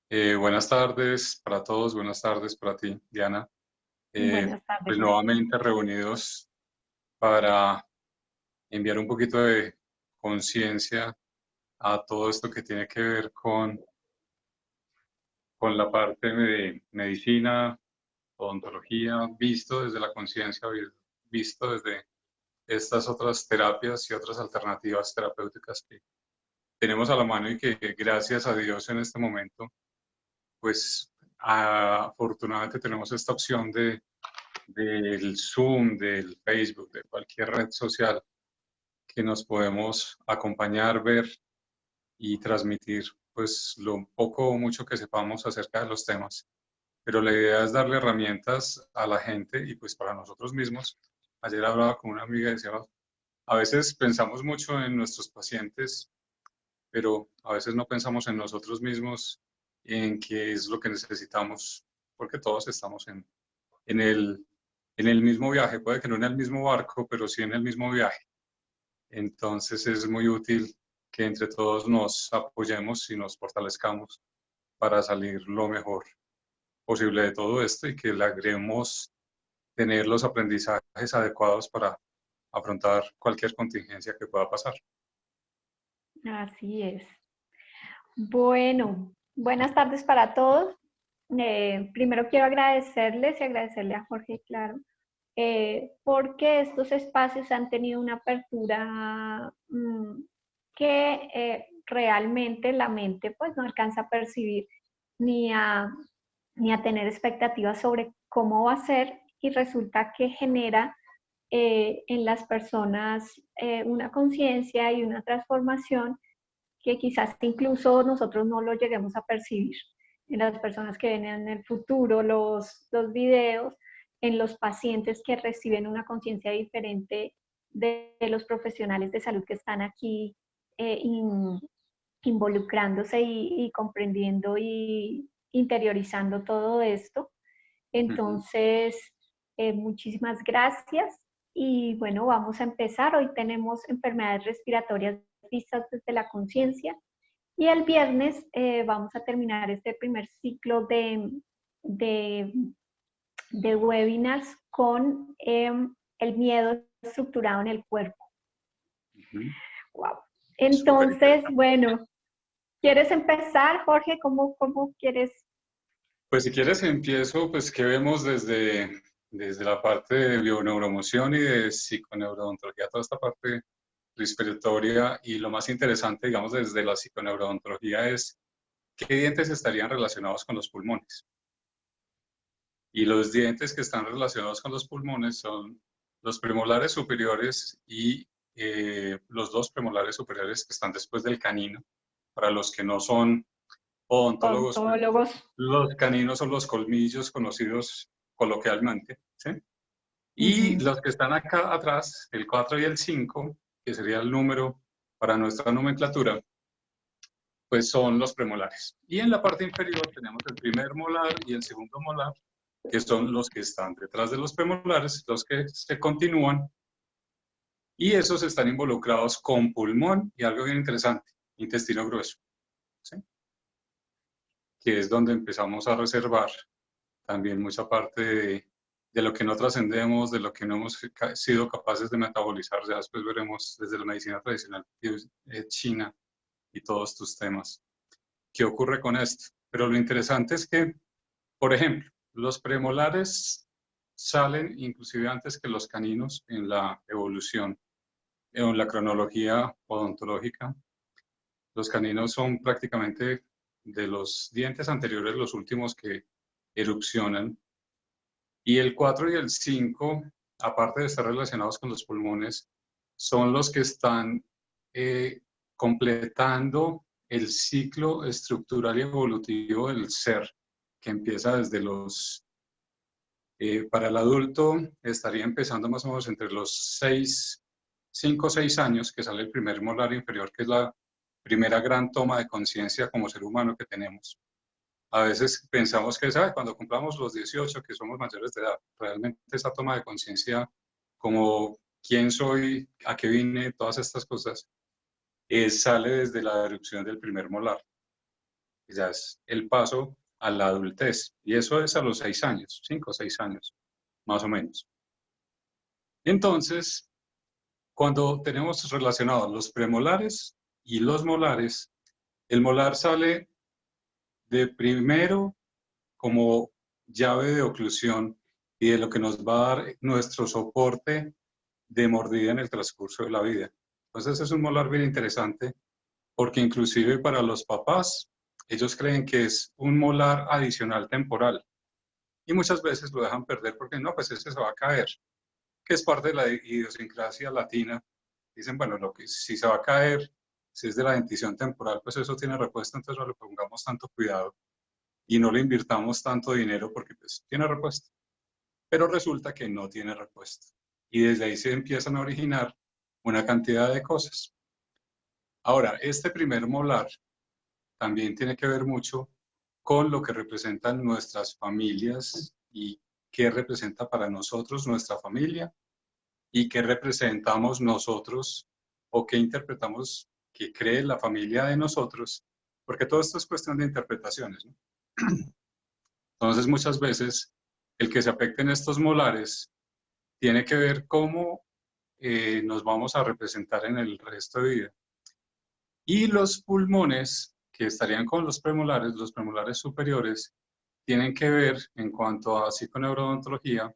Buenas tardes para todos, buenas tardes para ti, Diana. Buenas Pues tardes, Jorge. nuevamente reunidos para enviar un poquito de conciencia a todo esto que tiene que ver con la parte de medicina, odontología, visto desde la conciencia, visto desde estas otras terapias y otras alternativas terapéuticas que tenemos a la mano y que gracias a Dios en este momento, pues afortunadamente tenemos esta opción del Zoom, del Facebook, de cualquier red social que nos podemos acompañar, ver y transmitir pues lo poco o mucho que sepamos acerca de los temas. Pero la idea es darle herramientas a la gente y pues para nosotros mismos. Ayer hablaba con una amiga y decía, a veces pensamos mucho en nuestros pacientes, pero a veces no pensamos en nosotros mismos, en qué es lo que necesitamos, porque todos estamos en en el mismo viaje, puede que no en el mismo barco, pero sí en el mismo viaje. Entonces es muy útil que entre todos nos apoyemos y nos fortalezcamos para salir lo mejor posible de todo esto y que logremos tener los aprendizajes adecuados para afrontar cualquier contingencia que pueda pasar. Así es. Bueno, buenas tardes para todos. Primero quiero agradecerles y agradecerle a Jorge, claro, porque estos espacios han tenido una apertura que realmente la mente pues no alcanza a percibir ni a, ni a tener expectativas sobre cómo va a ser y resulta que genera en las personas una conciencia y una transformación que quizás incluso nosotros no lo lleguemos a percibir. En las personas que ven en el futuro los videos, en los pacientes que reciben una conciencia diferente de los profesionales de salud que están aquí involucrándose y comprendiendo y interiorizando todo esto. Ujú. Entonces, muchísimas gracias y bueno, vamos a empezar. Hoy tenemos enfermedades respiratorias vistas desde la conciencia y el viernes vamos a terminar este primer ciclo de, de webinars con el miedo estructurado en el cuerpo. Ujú. Wow. Súper Entonces, interesante. bueno, ¿quieres empezar, Jorge? ¿Cómo quieres? Pues si quieres empiezo, pues qué vemos desde la parte de bioneuromoción y de psiconeurodontología, toda esta parte respiratoria y lo más interesante, digamos, desde la psiconeurodontología es qué dientes estarían relacionados con los pulmones. Y los dientes que están relacionados con los pulmones son los premolares superiores y los dos premolares superiores que están después del canino. Para los que no son odontólogos, pues, Odontólogos. los caninos son los colmillos conocidos coloquialmente, ¿sí? Y Ujú. los que están acá atrás, el 4 y el 5, que sería el número para nuestra nomenclatura, pues son los premolares. Y en la parte inferior tenemos el primer molar y el segundo molar, que son los que están detrás de los premolares, los que se continúan, y esos están involucrados con pulmón y algo bien interesante, intestino grueso, ¿sí? Que es donde empezamos a reservar también mucha parte de lo que no trascendemos, de lo que no hemos sido capaces de metabolizar. Ya después veremos desde la medicina tradicional china y todos tus temas. ¿Qué ocurre con esto? Pero lo interesante es que, por ejemplo, los premolares salen inclusive antes que los caninos en la evolución, en la cronología odontológica. Los caninos son prácticamente de los dientes anteriores los últimos que erupcionan. Y el 4 y el 5, aparte de estar relacionados con los pulmones, son los que están eh, completando el ciclo estructural y evolutivo del ser, que empieza desde para el adulto estaría empezando más o menos entre los 5 o 6 años, que sale el primer molar inferior, que es la primera gran toma de conciencia como ser humano que tenemos. A veces pensamos que ¿sabe? Cuando cumplamos los 18, que somos mayores de edad, realmente esa toma de conciencia como quién soy, a qué vine, todas estas cosas, sale desde la erupción del primer molar. que ya es el paso a la adultez. Y eso es a los 6 años, 5 o 6 años, más o menos. Entonces, cuando tenemos relacionados los premolares y los molares, el molar sale de primero como llave de oclusión y de lo que nos va a dar nuestro soporte de mordida en el transcurso de la vida. Entonces es un molar bien interesante porque inclusive para los papás, ellos creen que es un molar adicional temporal y muchas veces lo dejan perder porque no, pues ese se va a caer, que es parte de la idiosincrasia latina. Dicen, bueno, lo que, si se va a caer, si es de la dentición temporal, pues eso tiene repuesto, entonces no le pongamos tanto cuidado y no le invirtamos tanto dinero porque pues tiene repuesto. Pero resulta que no tiene repuesto. Y desde ahí se empiezan a originar una cantidad de cosas. Ahora, este primer molar también tiene que ver mucho con lo que representan nuestras familias y qué representa para nosotros nuestra familia y qué representamos nosotros o qué interpretamos que cree la familia de nosotros, porque todo esto es cuestión de interpretaciones, ¿no? Entonces, muchas veces el que se afecten estos molares tiene que ver cómo nos vamos a representar en el resto de vida. Y los pulmones, que estarían con los premolares superiores, tienen que ver en cuanto a psiconeurodontología,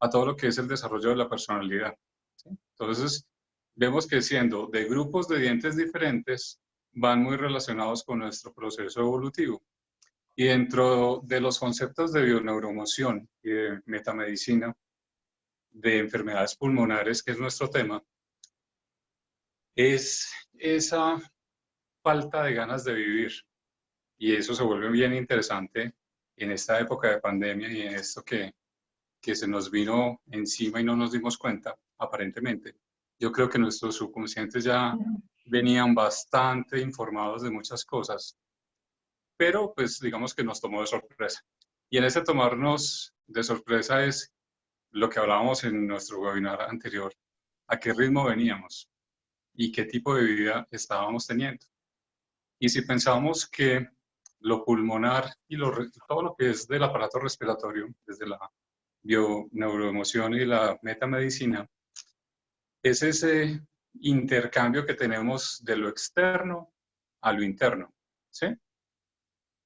a todo lo que es el desarrollo de la personalidad, ¿sí? Entonces, vemos que siendo de grupos de dientes diferentes, van muy relacionados con nuestro proceso evolutivo. Y dentro de los conceptos de bioneuromoción y de metamedicina, de enfermedades pulmonares, que es nuestro tema, es esa falta de ganas de vivir. Y eso se vuelve bien interesante en esta época de pandemia y en esto que se nos vino encima y no nos dimos cuenta, aparentemente. Yo creo que nuestros subconscientes ya venían bastante informados de muchas cosas, pero pues digamos que nos tomó de sorpresa. Y en ese tomarnos de sorpresa es lo que hablábamos en nuestro webinar anterior, a qué ritmo veníamos y qué tipo de vida estábamos teniendo. Y si pensamos que lo pulmonar y todo lo que es del aparato respiratorio, desde la bioneuroemoción y la metamedicina, es ese intercambio que tenemos de lo externo a lo interno, ¿sí?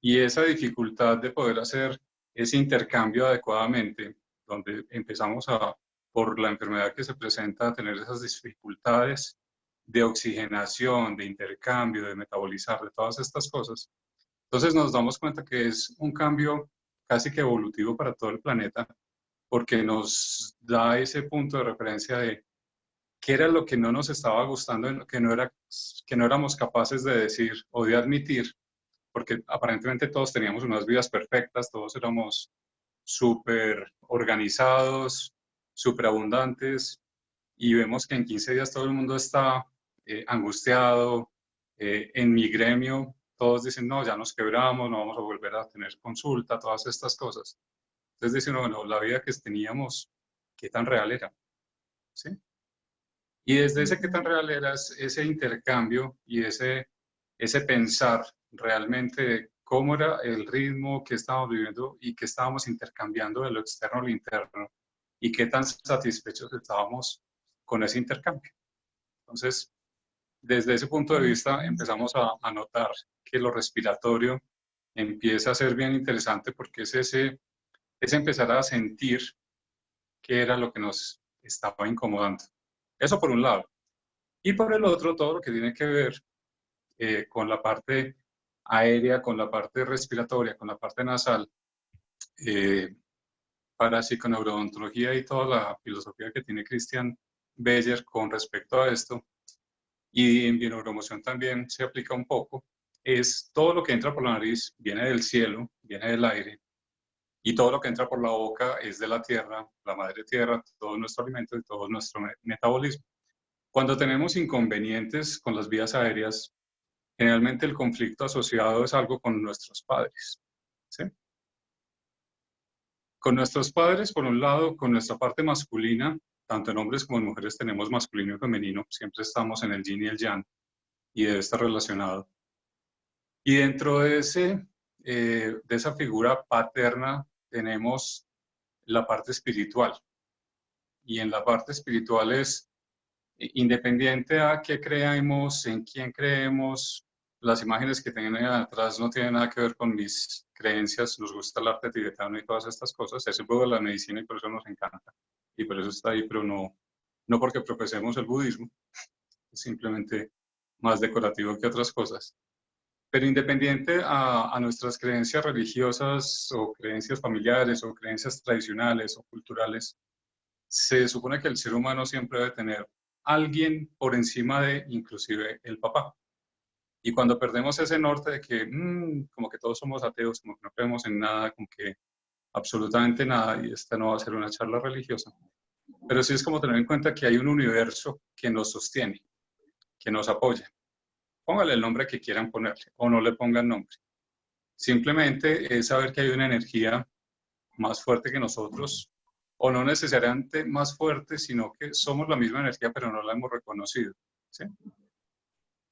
Y esa dificultad de poder hacer ese intercambio adecuadamente, donde empezamos por la enfermedad que se presenta, a tener esas dificultades de oxigenación, de intercambio, de metabolizar, de todas estas cosas. Entonces nos damos cuenta que es un cambio casi que evolutivo para todo el planeta, porque nos da ese punto de referencia de qué era lo que no nos estaba gustando, que no éramos capaces de decir o de admitir, porque aparentemente todos teníamos unas vidas perfectas, todos éramos súper organizados, súper abundantes, y vemos que en 15 días todo el mundo está angustiado. En mi gremio todos dicen, no, ya nos quebramos, no vamos a volver a tener consulta, todas estas cosas. Entonces dicen, bueno, la vida que teníamos, ¿qué tan real era? ¿Sí? Y desde ese qué tan real era ese intercambio y ese pensar realmente de cómo era el ritmo que estábamos viviendo y que estábamos intercambiando de lo externo a lo interno y qué tan satisfechos estábamos con ese intercambio. Entonces, desde ese punto de vista empezamos a notar que lo respiratorio empieza a ser bien interesante porque es empezar a sentir qué era lo que nos estaba incomodando. Eso por un lado. Y por el otro, todo lo que tiene que ver con la parte aérea, con la parte respiratoria, con la parte nasal, para psiconeurodontología y toda la filosofía que tiene Christian Beyer con respecto a esto, y en bioneuromoción también se aplica un poco, es todo lo que entra por la nariz viene del cielo, viene del aire, y todo lo que entra por la boca es de la tierra, la madre tierra, todo nuestro alimento y todo nuestro metabolismo. Cuando tenemos inconvenientes con las vías aéreas, generalmente el conflicto asociado es algo con nuestros padres, ¿sí? Con nuestros padres, por un lado, con nuestra parte masculina, tanto en hombres como en mujeres tenemos masculino y femenino, siempre estamos en el yin y el yang, y debe estar relacionado. Y dentro de de esa figura paterna tenemos la parte espiritual. Y en la parte espiritual es independiente a qué creemos, en quién creemos, las imágenes que tienen atrás no tienen nada que ver con mis creencias, nos gusta el arte tibetano y todas estas cosas, es el juego de la medicina y por eso nos encanta. Y por eso está ahí, pero no porque profesemos el budismo, es simplemente más decorativo que otras cosas. Pero independiente a nuestras creencias religiosas o creencias familiares o creencias tradicionales o culturales, se supone que el ser humano siempre debe tener alguien por encima de inclusive el papá. Y cuando perdemos ese norte de que como que todos somos ateos, como que no creemos en nada, como que absolutamente nada, y esta no va a ser una charla religiosa, pero sí es como tener en cuenta que hay un universo que nos sostiene, que nos apoya. Póngale el nombre que quieran ponerle o no le pongan nombre. Simplemente es saber que hay una energía más fuerte que nosotros, o no necesariamente más fuerte, sino que somos la misma energía, pero no la hemos reconocido. ¿Sí?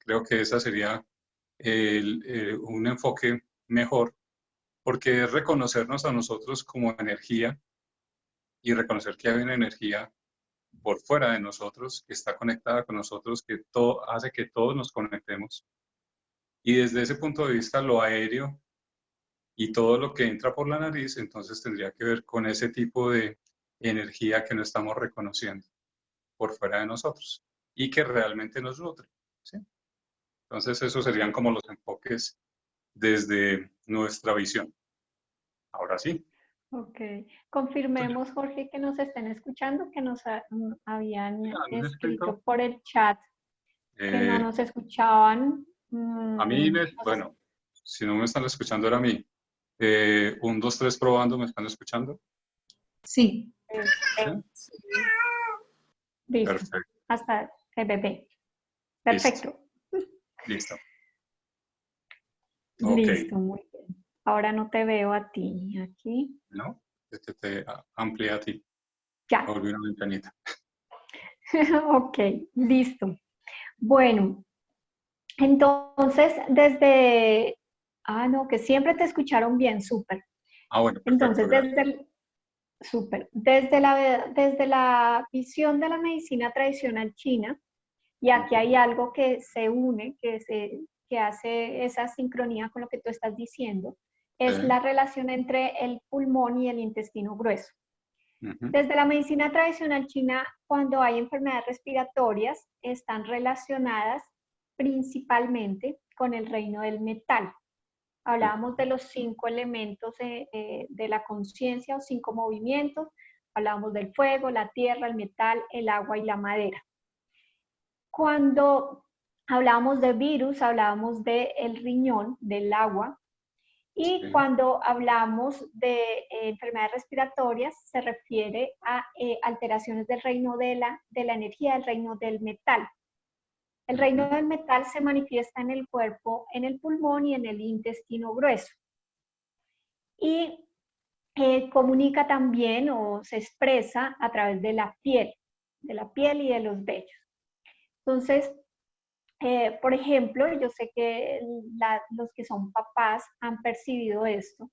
Creo que ese sería un enfoque mejor, porque es reconocernos a nosotros como energía y reconocer que hay una energía por fuera de nosotros, que está conectada con nosotros, que todo, hace que todos nos conectemos. Y desde ese punto de vista, lo aéreo y todo lo que entra por la nariz, entonces tendría que ver con ese tipo de energía que no estamos reconociendo por fuera de nosotros y que realmente nos nutre. ¿Sí? Entonces, esos serían como los enfoques desde nuestra visión. Ahora sí. Ok. Confirmemos, Jorge, que nos estén escuchando, que nos habían ¿Han escrito escrito? por el chat que no nos escuchaban. A mí, No sé bueno, si no me están escuchando era a mí. 1, 2, 3 probando, ¿me están escuchando? Sí. ¿Sí? Listo. Perfecto. Hasta el bebé. Listo. Perfecto. Listo. Ok. Listo, muy bien. Ahora no te veo a ti aquí. ¿No? Este te amplía a ti. Ya. Volví una ventanita. Ok, listo. Bueno, entonces desde... Ah, no, que siempre te escucharon bien, súper. Ah, bueno, perfecto, Entonces, gracias. súper. Desde la visión de la medicina tradicional china, y aquí hay algo que se une, que hace esa sincronía con lo que tú estás diciendo, es la relación entre el pulmón y el intestino grueso. Desde la medicina tradicional china, cuando hay enfermedades respiratorias, están relacionadas principalmente con el reino del metal. Hablábamos de los 5 elementos de la conciencia o 5 movimientos. Hablábamos del fuego, la tierra, el metal, el agua y la madera. Cuando hablábamos de virus, hablábamos del riñón, del agua. Y cuando hablamos de enfermedades respiratorias, se refiere a alteraciones del reino de la energía, del reino del metal. El reino del metal se manifiesta en el cuerpo, en el pulmón y en el intestino grueso. Y comunica también o se expresa a través de la piel y de los vellos. Entonces, por ejemplo, yo sé que los que son papás han percibido esto.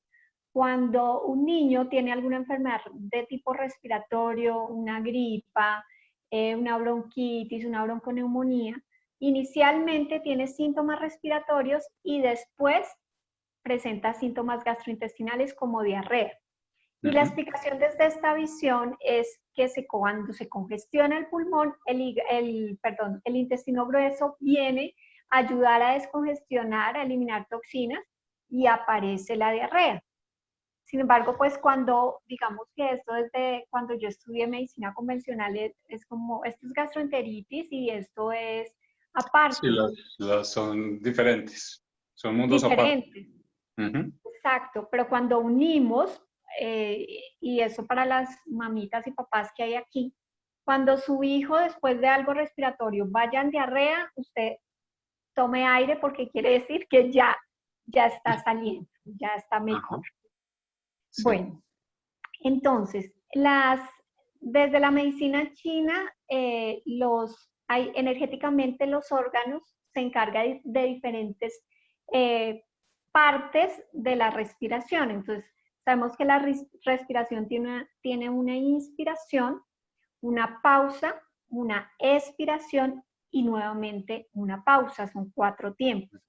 Cuando un niño tiene alguna enfermedad de tipo respiratorio, una gripa, una bronquitis, una bronconeumonía, inicialmente tiene síntomas respiratorios y después presenta síntomas gastrointestinales como diarrea. Y la explicación desde esta visión es que cuando se congestiona el pulmón, el intestino grueso viene a ayudar a descongestionar, a eliminar toxinas y aparece la diarrea. Sin embargo, pues digamos que esto desde cuando yo estudié medicina convencional es como, esto es gastroenteritis y esto es aparte. Sí, las son diferentes, son mundos aparte. Exacto, pero cuando unimos, y eso para las mamitas y papás que hay aquí, cuando su hijo después de algo respiratorio vaya en diarrea, usted tome aire porque quiere decir que ya está saliendo, ya está mejor. Sí. Bueno, entonces, desde la medicina china, energéticamente los órganos se encargan de diferentes partes de la respiración. Entonces, sabemos que la respiración tiene una inspiración, una pausa, una expiración y nuevamente una pausa. Son 4 tiempos.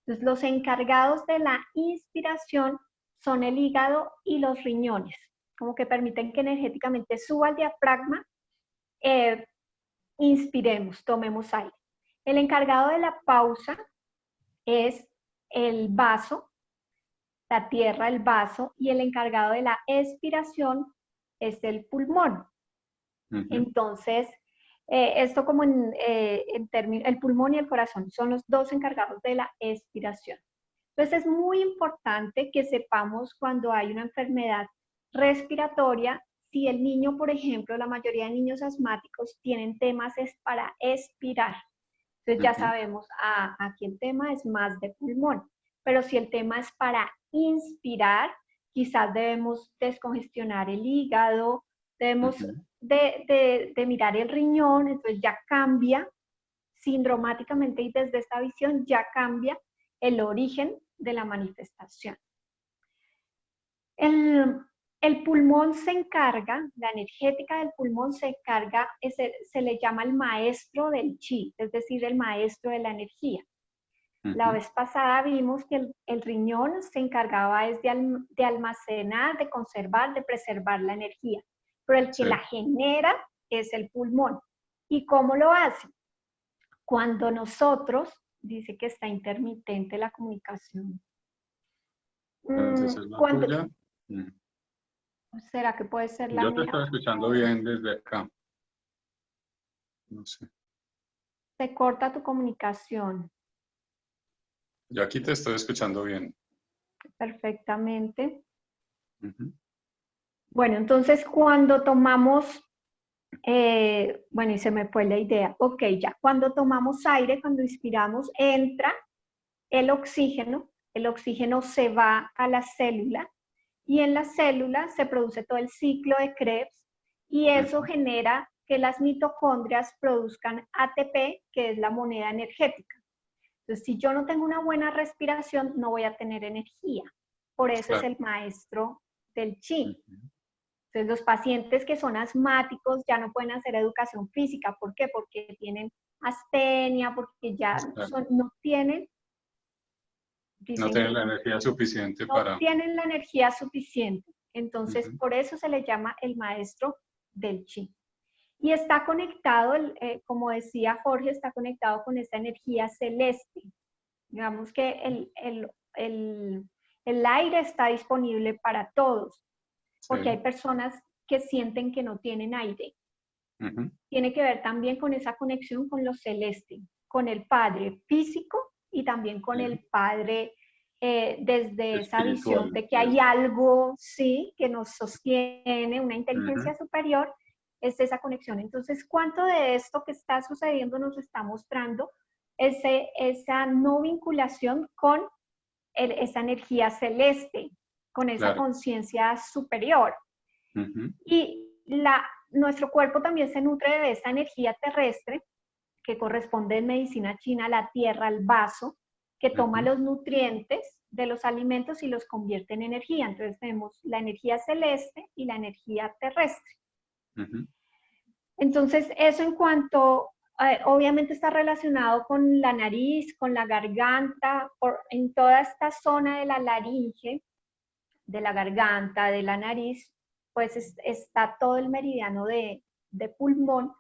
Entonces, los encargados de la inspiración son el hígado y los riñones, como que permiten que energéticamente suba el diafragma, inspiremos, tomemos aire. El encargado de la pausa es el vaso, la tierra, el vaso, y el encargado de la expiración es el pulmón. Entonces, esto como en términos, el pulmón y el corazón son los dos encargados de la expiración. Entonces, es muy importante que sepamos cuando hay una enfermedad respiratoria. Si el niño, por ejemplo, la mayoría de niños asmáticos tienen temas es para expirar. Entonces ya sabemos, aquí el tema es más de pulmón. Pero si el tema es para inspirar, quizás debemos descongestionar el hígado, debemos de mirar el riñón, entonces ya cambia sindromáticamente y desde esta visión ya cambia el origen de la manifestación. El pulmón se encarga, la energética del pulmón se encarga, se le llama el maestro del chi, es decir, el maestro de la energía. La vez pasada vimos que el riñón se encargaba de almacenar, de conservar, de preservar la energía, pero el que la genera es el pulmón. ¿Y cómo lo hace? Cuando nosotros, dice que está intermitente la comunicación. Entonces, la tuya. ¿Será que puede ser la Yo te mía? estoy escuchando bien desde acá. No sé. Se corta tu comunicación. Yo aquí te estoy escuchando bien. Perfectamente. Bueno, entonces cuando tomamos, bueno, y se me fue la idea. Ok, ya, cuando tomamos aire, cuando inspiramos, entra el oxígeno se va a la célula y en la célula se produce todo el ciclo de Krebs y eso genera que las mitocondrias produzcan ATP, que es la moneda energética. Entonces, si yo no tengo una buena respiración, no voy a tener energía. Por eso es el maestro del chi. Entonces, los pacientes que son asmáticos ya no pueden hacer educación física. ¿Por qué? Porque tienen astenia, porque ya no tienen... No tienen la energía suficiente para... No tienen la energía suficiente. Entonces, por eso se le llama el maestro del chi. Y está conectado, como decía Jorge, está conectado con esta energía celeste. Digamos que el aire está disponible para todos, porque hay personas que sienten que no tienen aire. Tiene que ver también con esa conexión con lo celeste, con el Padre físico y también con el Padre desde esa visión de que hay algo, sí, que nos sostiene, una inteligencia superior, es esa conexión. Entonces, ¿cuánto de esto que está sucediendo nos está mostrando esa no vinculación con esa energía celeste, con esa conciencia superior? Y nuestro cuerpo también se nutre de esa energía terrestre, que corresponde en medicina china la tierra, al vaso, que toma los nutrientes de los alimentos y los convierte en energía. Entonces tenemos la energía celeste y la energía terrestre. Entonces eso en cuanto, obviamente está relacionado con la nariz, con la garganta, en toda esta zona de la laringe, de la garganta, de la nariz, pues está todo el meridiano de pulmón.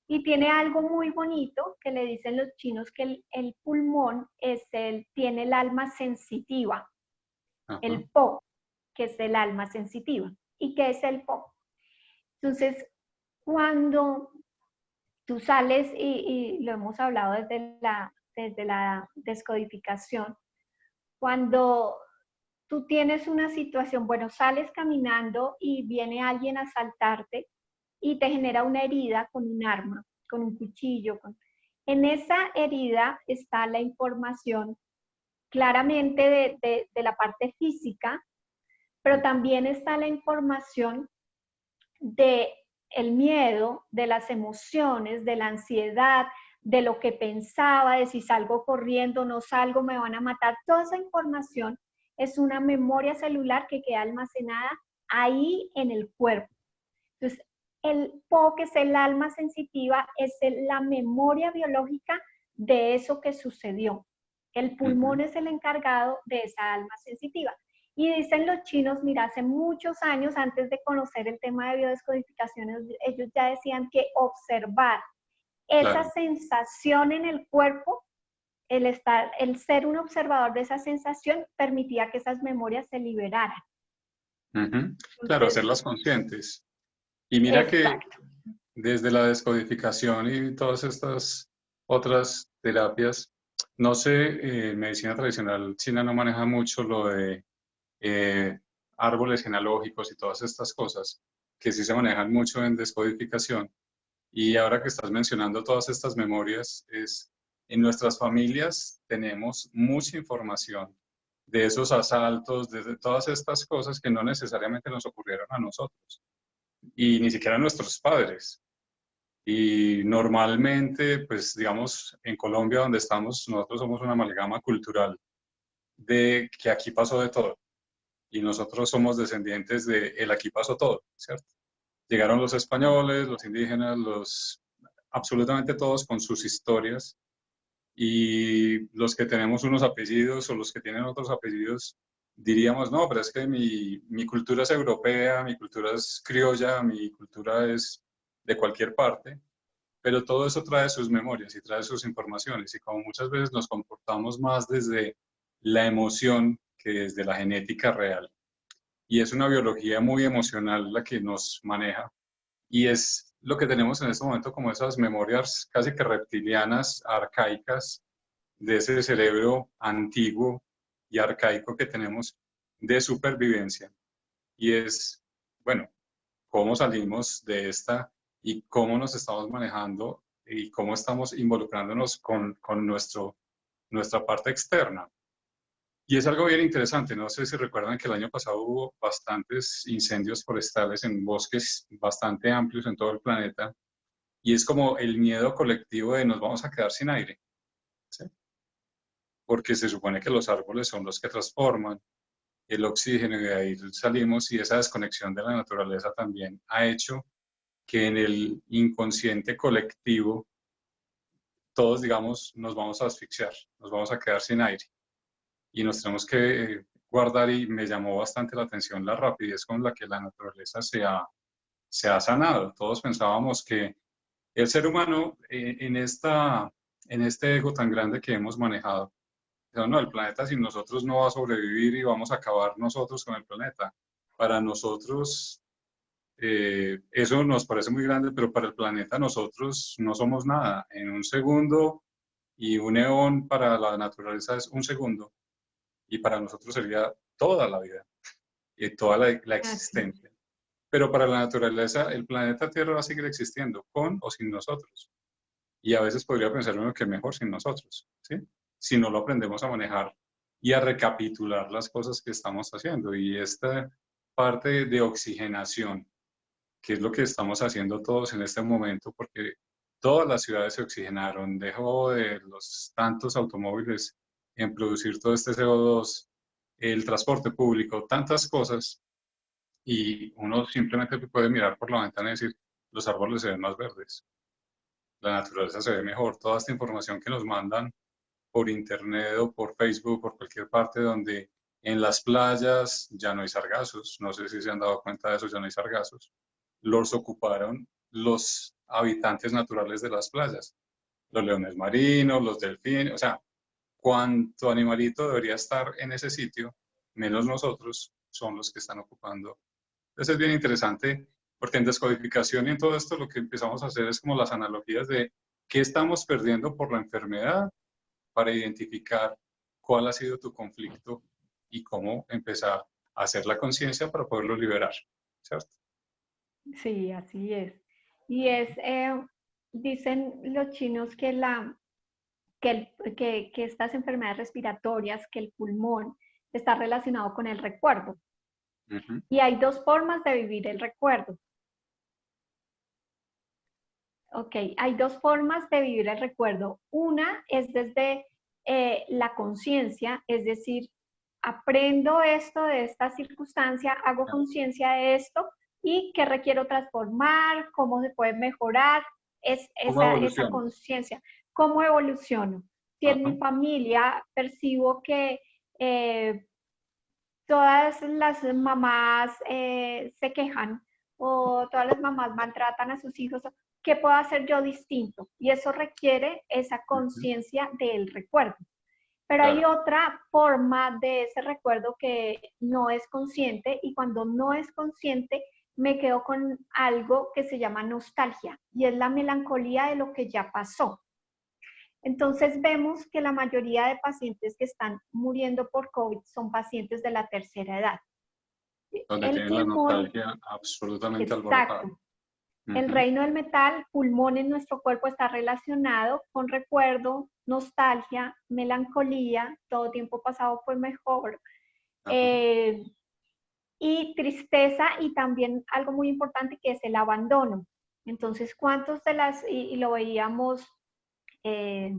Y tiene algo muy bonito que le dicen los chinos, que el pulmón tiene el alma sensitiva, el po, que es el alma sensitiva. ¿Y qué es el po? Entonces, cuando tú sales, y lo hemos hablado desde la descodificación, cuando tú tienes una situación, bueno, sales caminando y viene alguien a asaltarte, y te genera una herida con un arma, con un cuchillo. En esa herida está la información claramente de la parte física, pero también está la información del miedo, de las emociones, de la ansiedad, de lo que pensaba, de si salgo corriendo, no salgo, me van a matar. Toda esa información es una memoria celular que queda almacenada ahí en el cuerpo. Entonces, el Po, que es el alma sensitiva, es la memoria biológica de eso que sucedió. El pulmón es el encargado de esa alma sensitiva. Y dicen los chinos, mira, hace muchos años, antes de conocer el tema de biodescodificación, ellos ya decían que observar esa sensación en el cuerpo, el ser un observador de esa sensación, permitía que esas memorias se liberaran. Claro, hacerlas conscientes. Y mira que Exacto. desde la descodificación y todas estas otras terapias, no sé, medicina tradicional china no maneja mucho lo de árboles genealógicos y todas estas cosas, que sí se manejan mucho en descodificación. Y ahora que estás mencionando todas estas memorias, en nuestras familias tenemos mucha información de esos asaltos, de todas estas cosas que no necesariamente nos ocurrieron a nosotros y ni siquiera a nuestros padres. Y normalmente, pues digamos, en Colombia donde estamos, nosotros somos una amalgama cultural de que aquí pasó de todo. Y nosotros somos descendientes de el aquí pasó todo, ¿cierto? Llegaron los españoles, los indígenas, absolutamente todos con sus historias. Y los que tenemos unos apellidos o los que tienen otros apellidos, diríamos, no, pero es que mi cultura es europea, mi cultura es criolla, mi cultura es de cualquier parte, pero todo eso trae sus memorias y trae sus informaciones y como muchas veces nos comportamos más desde la emoción que desde la genética real. Y es una biología muy emocional la que nos maneja y es lo que tenemos en este momento como esas memorias casi que reptilianas, arcaicas, de ese cerebro antiguo y arcaico que tenemos de supervivencia. Y es, bueno, cómo salimos de esta y cómo nos estamos manejando y cómo estamos involucrándonos con nuestra parte externa. Y es algo bien interesante, no sé si recuerdan que el año pasado hubo bastantes incendios forestales en bosques bastante amplios en todo el planeta, y es como el miedo colectivo de nos vamos a quedar sin aire, ¿sí? Porque se supone que los árboles son los que transforman el oxígeno y de ahí salimos, y esa desconexión de la naturaleza también ha hecho que en el inconsciente colectivo todos, digamos, nos vamos a asfixiar, nos vamos a quedar sin aire y nos tenemos que guardar, y me llamó bastante la atención la rapidez con la que la naturaleza se ha sanado. Todos pensábamos que el ser humano en este ego tan grande que hemos manejado, no, el planeta sin nosotros no va a sobrevivir y vamos a acabar nosotros con el planeta. Para nosotros eso nos parece muy grande, pero para el planeta nosotros no somos nada. En un segundo, y un eón para la naturaleza es un segundo, y para nosotros sería toda la vida y toda la Así. existencia. Pero para la naturaleza, el planeta Tierra va a seguir existiendo, con o sin nosotros. Y a veces podría pensar uno que mejor sin nosotros, ¿sí? Si no lo aprendemos a manejar y a recapitular las cosas que estamos haciendo. Y esta parte de oxigenación, que es lo que estamos haciendo todos en este momento, porque todas las ciudades se oxigenaron, dejó de los tantos automóviles en producir todo este CO2, el transporte público, tantas cosas, y uno simplemente puede mirar por la ventana y decir, los árboles se ven más verdes, la naturaleza se ve mejor, toda esta información que nos mandan por internet o por Facebook, por cualquier parte donde en las playas ya no hay sargazos, no sé si se han dado cuenta de eso, ya no hay sargazos, los ocuparon los habitantes naturales de las playas, los leones marinos, los delfines, o sea, cuánto animalito debería estar en ese sitio, menos nosotros, son los que están ocupando. Entonces es bien interesante, porque en descodificación y en todo esto lo que empezamos a hacer es como las analogías de qué estamos perdiendo por la enfermedad para identificar cuál ha sido tu conflicto y cómo empezar a hacer la conciencia para poderlo liberar, ¿cierto? Sí, así es. Y dicen los chinos que, que estas enfermedades respiratorias, que el pulmón está relacionado con el recuerdo. Uh-huh. Y hay dos formas de vivir el recuerdo. Ok, hay dos formas de vivir el recuerdo. Una es desde la conciencia, es decir, aprendo esto de esta circunstancia, hago conciencia de esto y qué requiero transformar, cómo se puede mejorar, es ¿Cómo esa evoluciona? conciencia, cómo evoluciono. Si en mi Ajá. familia percibo que eh, todas las mamás se quejan o todas las mamás maltratan a sus hijos, ¿qué puedo hacer yo distinto? Y eso requiere esa Ujú. conciencia del recuerdo. Pero hay Claro. otra forma de ese recuerdo que no es consciente y cuando no es consciente me quedo con algo que se llama nostalgia y es la melancolía de lo que ya pasó. Entonces vemos que la mayoría de pacientes que están muriendo por COVID son pacientes de la tercera edad. Donde El tienen la pulmón, nostalgia absolutamente alborotada. exacto. El Ujú. reino del metal, pulmón en nuestro cuerpo está relacionado con recuerdo, nostalgia, melancolía, todo tiempo pasado fue mejor, Ajá. eh, y tristeza y también algo muy importante que es el abandono. Entonces, ¿cuántos de las, y lo veíamos eh,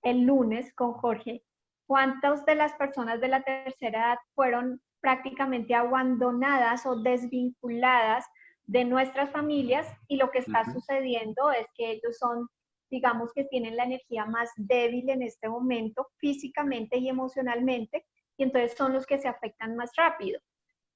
el lunes con Jorge, cuántas de las personas de la tercera edad fueron prácticamente abandonadas o desvinculadas de nuestras familias y lo que está Ujú. sucediendo es que ellos son, digamos que tienen la energía más débil en este momento, físicamente y emocionalmente, y entonces son los que se afectan más rápido.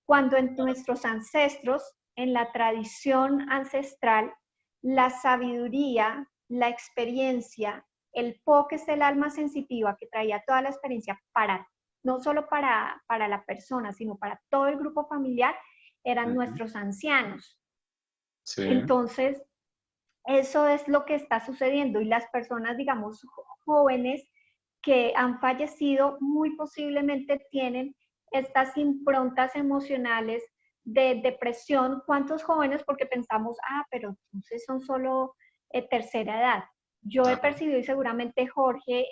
Cuando en nuestros ancestros, en la tradición ancestral, la sabiduría, la experiencia, el po que es el alma sensitiva que traía toda la experiencia para, no solo para la persona, sino para todo el grupo familiar, eran Ujú. nuestros ancianos. Sí. Entonces, eso es lo que está sucediendo y las personas, digamos, jóvenes que han fallecido muy posiblemente tienen estas improntas emocionales de depresión. ¿Cuántos jóvenes? Porque pensamos, pero entonces son solo tercera edad. Yo he Ajá. percibido y seguramente Jorge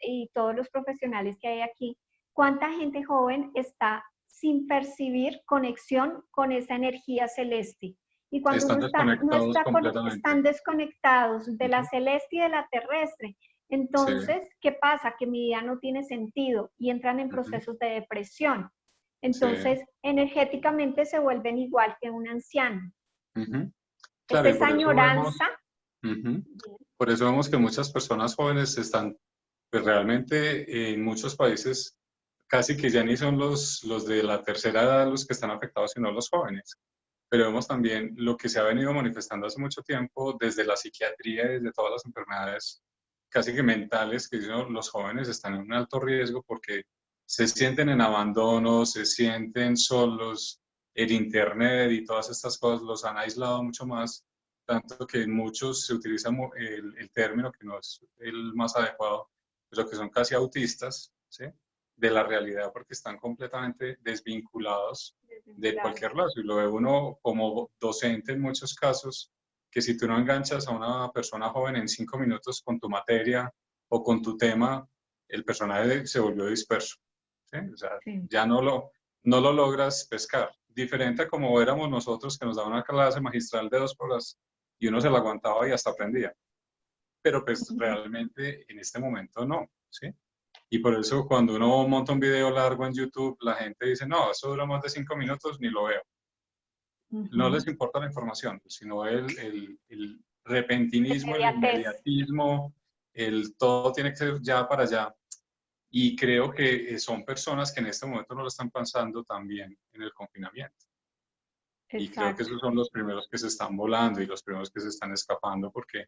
y todos los profesionales que hay aquí, ¿cuánta gente joven está sin percibir conexión con esa energía celeste? Y cuando Están uno no desconectados completamente. están desconectados de la Ujú. celeste y de la terrestre. Sí. Entonces, ¿qué pasa? Que mi vida no tiene sentido y entran en Ujú. procesos de depresión. Sí. Entonces, energéticamente se vuelven igual que un anciano. Ujú. Es Claro, y esa por eso vemos, añoranza. ujú, por eso vemos que muchas personas jóvenes están, pues realmente en muchos países casi que ya ni son los de la tercera edad los que están afectados, sino los jóvenes. Pero vemos también lo que se ha venido manifestando hace mucho tiempo desde la psiquiatría, desde todas las enfermedades casi que mentales, que ¿no? Los jóvenes están en un alto riesgo porque se sienten en abandono, se sienten solos, el Internet y todas estas cosas los han aislado mucho más, tanto que en muchos se utiliza el término que no es el más adecuado, pero que son casi autistas, ¿sí? De la realidad porque están completamente desvinculados de cualquier lado. Y lo ve uno como docente en muchos casos, que si tú no enganchas a una persona joven en 5 minutos con tu materia o con tu tema, el personaje se volvió disperso. ¿Sí? O sea, Sí. ya no lo logras pescar. Diferente a como éramos nosotros, que nos daban una clase magistral de 2 horas y uno se la aguantaba y hasta aprendía. Pero pues realmente en este momento no, ¿sí? Y por eso cuando uno monta un video largo en YouTube, la gente dice, no, eso dura más de 5 minutos, ni lo veo. No les importa la información, sino el repentinismo, el Inmediatez. inmediatismo, el todo tiene que ser ya para allá. Y creo que son personas que en este momento no lo están pensando también en el confinamiento. Y creo que Exacto. esos son los primeros que se están volando y los primeros que se están escapando porque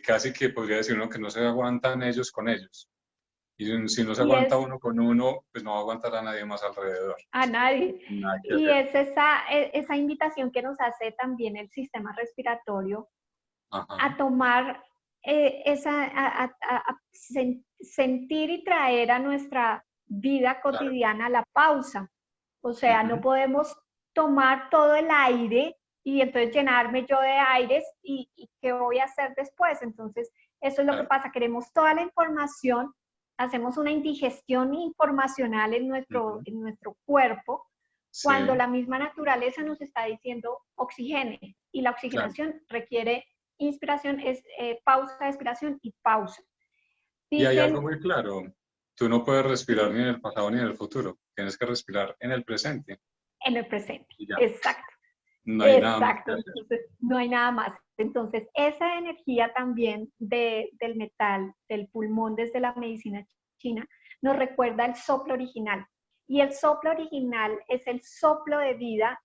casi que podría decir uno que no se aguantan ellos con ellos. Y si no se Y aguanta es uno con uno, pues no va a aguantar a nadie más alrededor. a nadie. Nada que Y hacer. es esa invitación que nos hace también el sistema respiratorio Ajá, a tomar sentir y traer a nuestra vida claro. cotidiana la pausa. O sea, no Ujú, podemos tomar todo el aire y entonces llenarme yo de aires y qué voy a hacer después. Entonces, eso es lo que claro. pasa. Queremos toda la información, hacemos una indigestión informacional Ujú, en nuestro cuerpo sí, cuando la misma naturaleza nos está diciendo oxigene y la claro. oxigenación requiere inspiración es pausa, expiración y pausa. Y hay algo Dicen muy claro, tú no puedes respirar ni en el pasado ni en el futuro, tienes que respirar en el presente en el presente, y ya, exacto. no hay nada más que Exacto, hacer. entonces no hay nada más. Entonces, esa energía también del metal, del pulmón desde la medicina china, nos recuerda el soplo original. Y el soplo original es el soplo de vida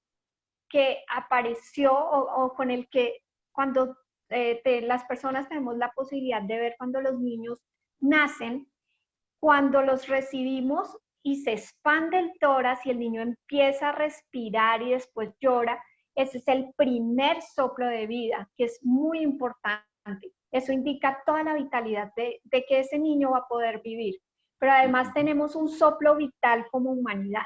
que apareció o con el que cuando las personas tenemos la posibilidad de ver cuando los niños nacen, cuando los recibimos y se expande el tórax y el niño empieza a respirar y después llora, ese es el primer soplo de vida, que es muy importante. Eso indica toda la vitalidad de que ese niño va a poder vivir. Pero además tenemos un soplo vital como humanidad.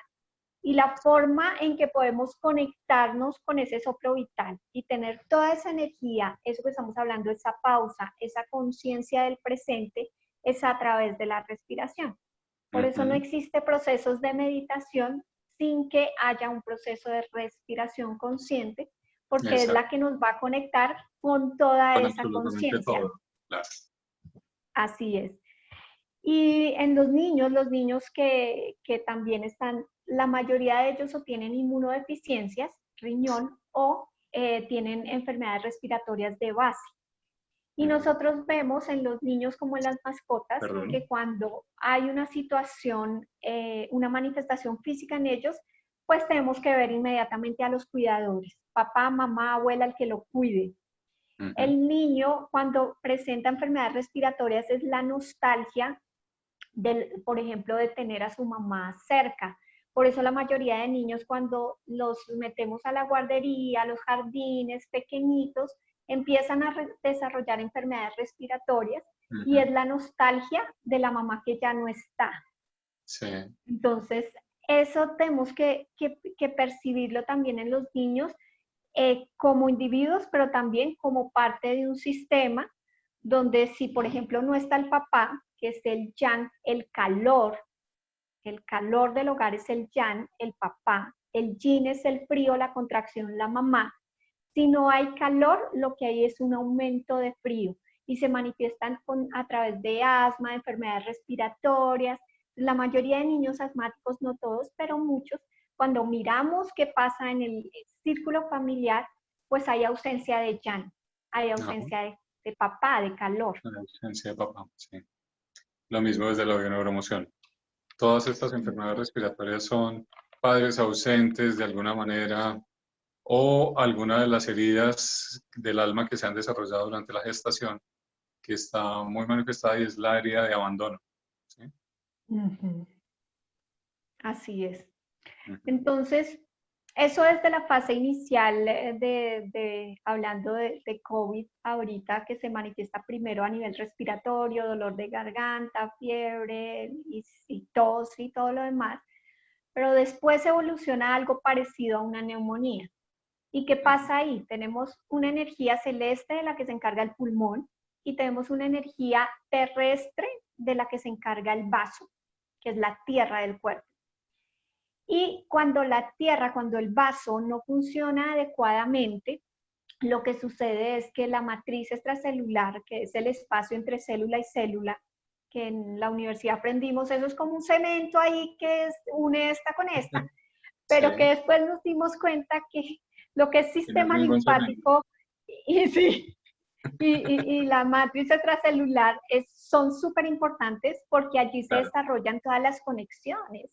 Y la forma en que podemos conectarnos con ese soplo vital y tener toda esa energía, eso que estamos hablando, esa pausa, esa conciencia del presente, es a través de la respiración. Por eso no existe procesos de meditación sin que haya un proceso de respiración consciente, porque es Exacto, la que nos va a conectar con toda con esa absolutamente conciencia. todo, claro. Así es. Y en los niños que también están, la mayoría de ellos o tienen inmunodeficiencias, riñón, o tienen enfermedades respiratorias de base. Y nosotros vemos en los niños como en las mascotas Perdón. que cuando hay una situación, una manifestación física en ellos, pues tenemos que ver inmediatamente a los cuidadores, papá, mamá, abuela, el que lo cuide. El niño cuando presenta enfermedades respiratorias es la nostalgia por ejemplo, de tener a su mamá cerca. Por eso la mayoría de niños cuando los metemos a la guardería, a los jardines pequeñitos, empiezan a desarrollar enfermedades respiratorias y es la nostalgia de la mamá que ya no está. Sí. Entonces, eso tenemos que percibirlo también en los niños como individuos, pero también como parte de un sistema donde si, por ejemplo, no está el papá, que es el yang, el calor del hogar es el yang, el papá, el yin es el frío, la contracción, la mamá. Si no hay calor, lo que hay es un aumento de frío y se manifiestan a través de asma, de enfermedades respiratorias. La mayoría de niños asmáticos, no todos, pero muchos, cuando miramos qué pasa en el círculo familiar, pues hay ausencia de yang, hay ausencia de papá, de calor. La ausencia de papá, sí. Lo mismo desde la neuroemoción. Todas estas enfermedades respiratorias son padres ausentes de alguna manera o alguna de las heridas del alma que se han desarrollado durante la gestación, que está muy manifestada y es la herida de abandono. ¿Sí? Así es. Entonces, eso es de la fase inicial hablando de COVID ahorita, que se manifiesta primero a nivel respiratorio, dolor de garganta, fiebre y tos y todo lo demás, pero después evoluciona a algo parecido a una neumonía. ¿Y qué pasa ahí? Tenemos una energía celeste de la que se encarga el pulmón y tenemos una energía terrestre de la que se encarga el vaso, que es la tierra del cuerpo. Y cuando cuando el vaso no funciona adecuadamente, lo que sucede es que la matriz extracelular, que es el espacio entre célula y célula, que en la universidad aprendimos, eso es como un cemento ahí que une esta con esta, pero Sí. que después nos dimos cuenta que lo que es Y no es sistema ningún linfático y la matriz extracelular son súper importantes porque allí se claro, desarrollan todas las conexiones.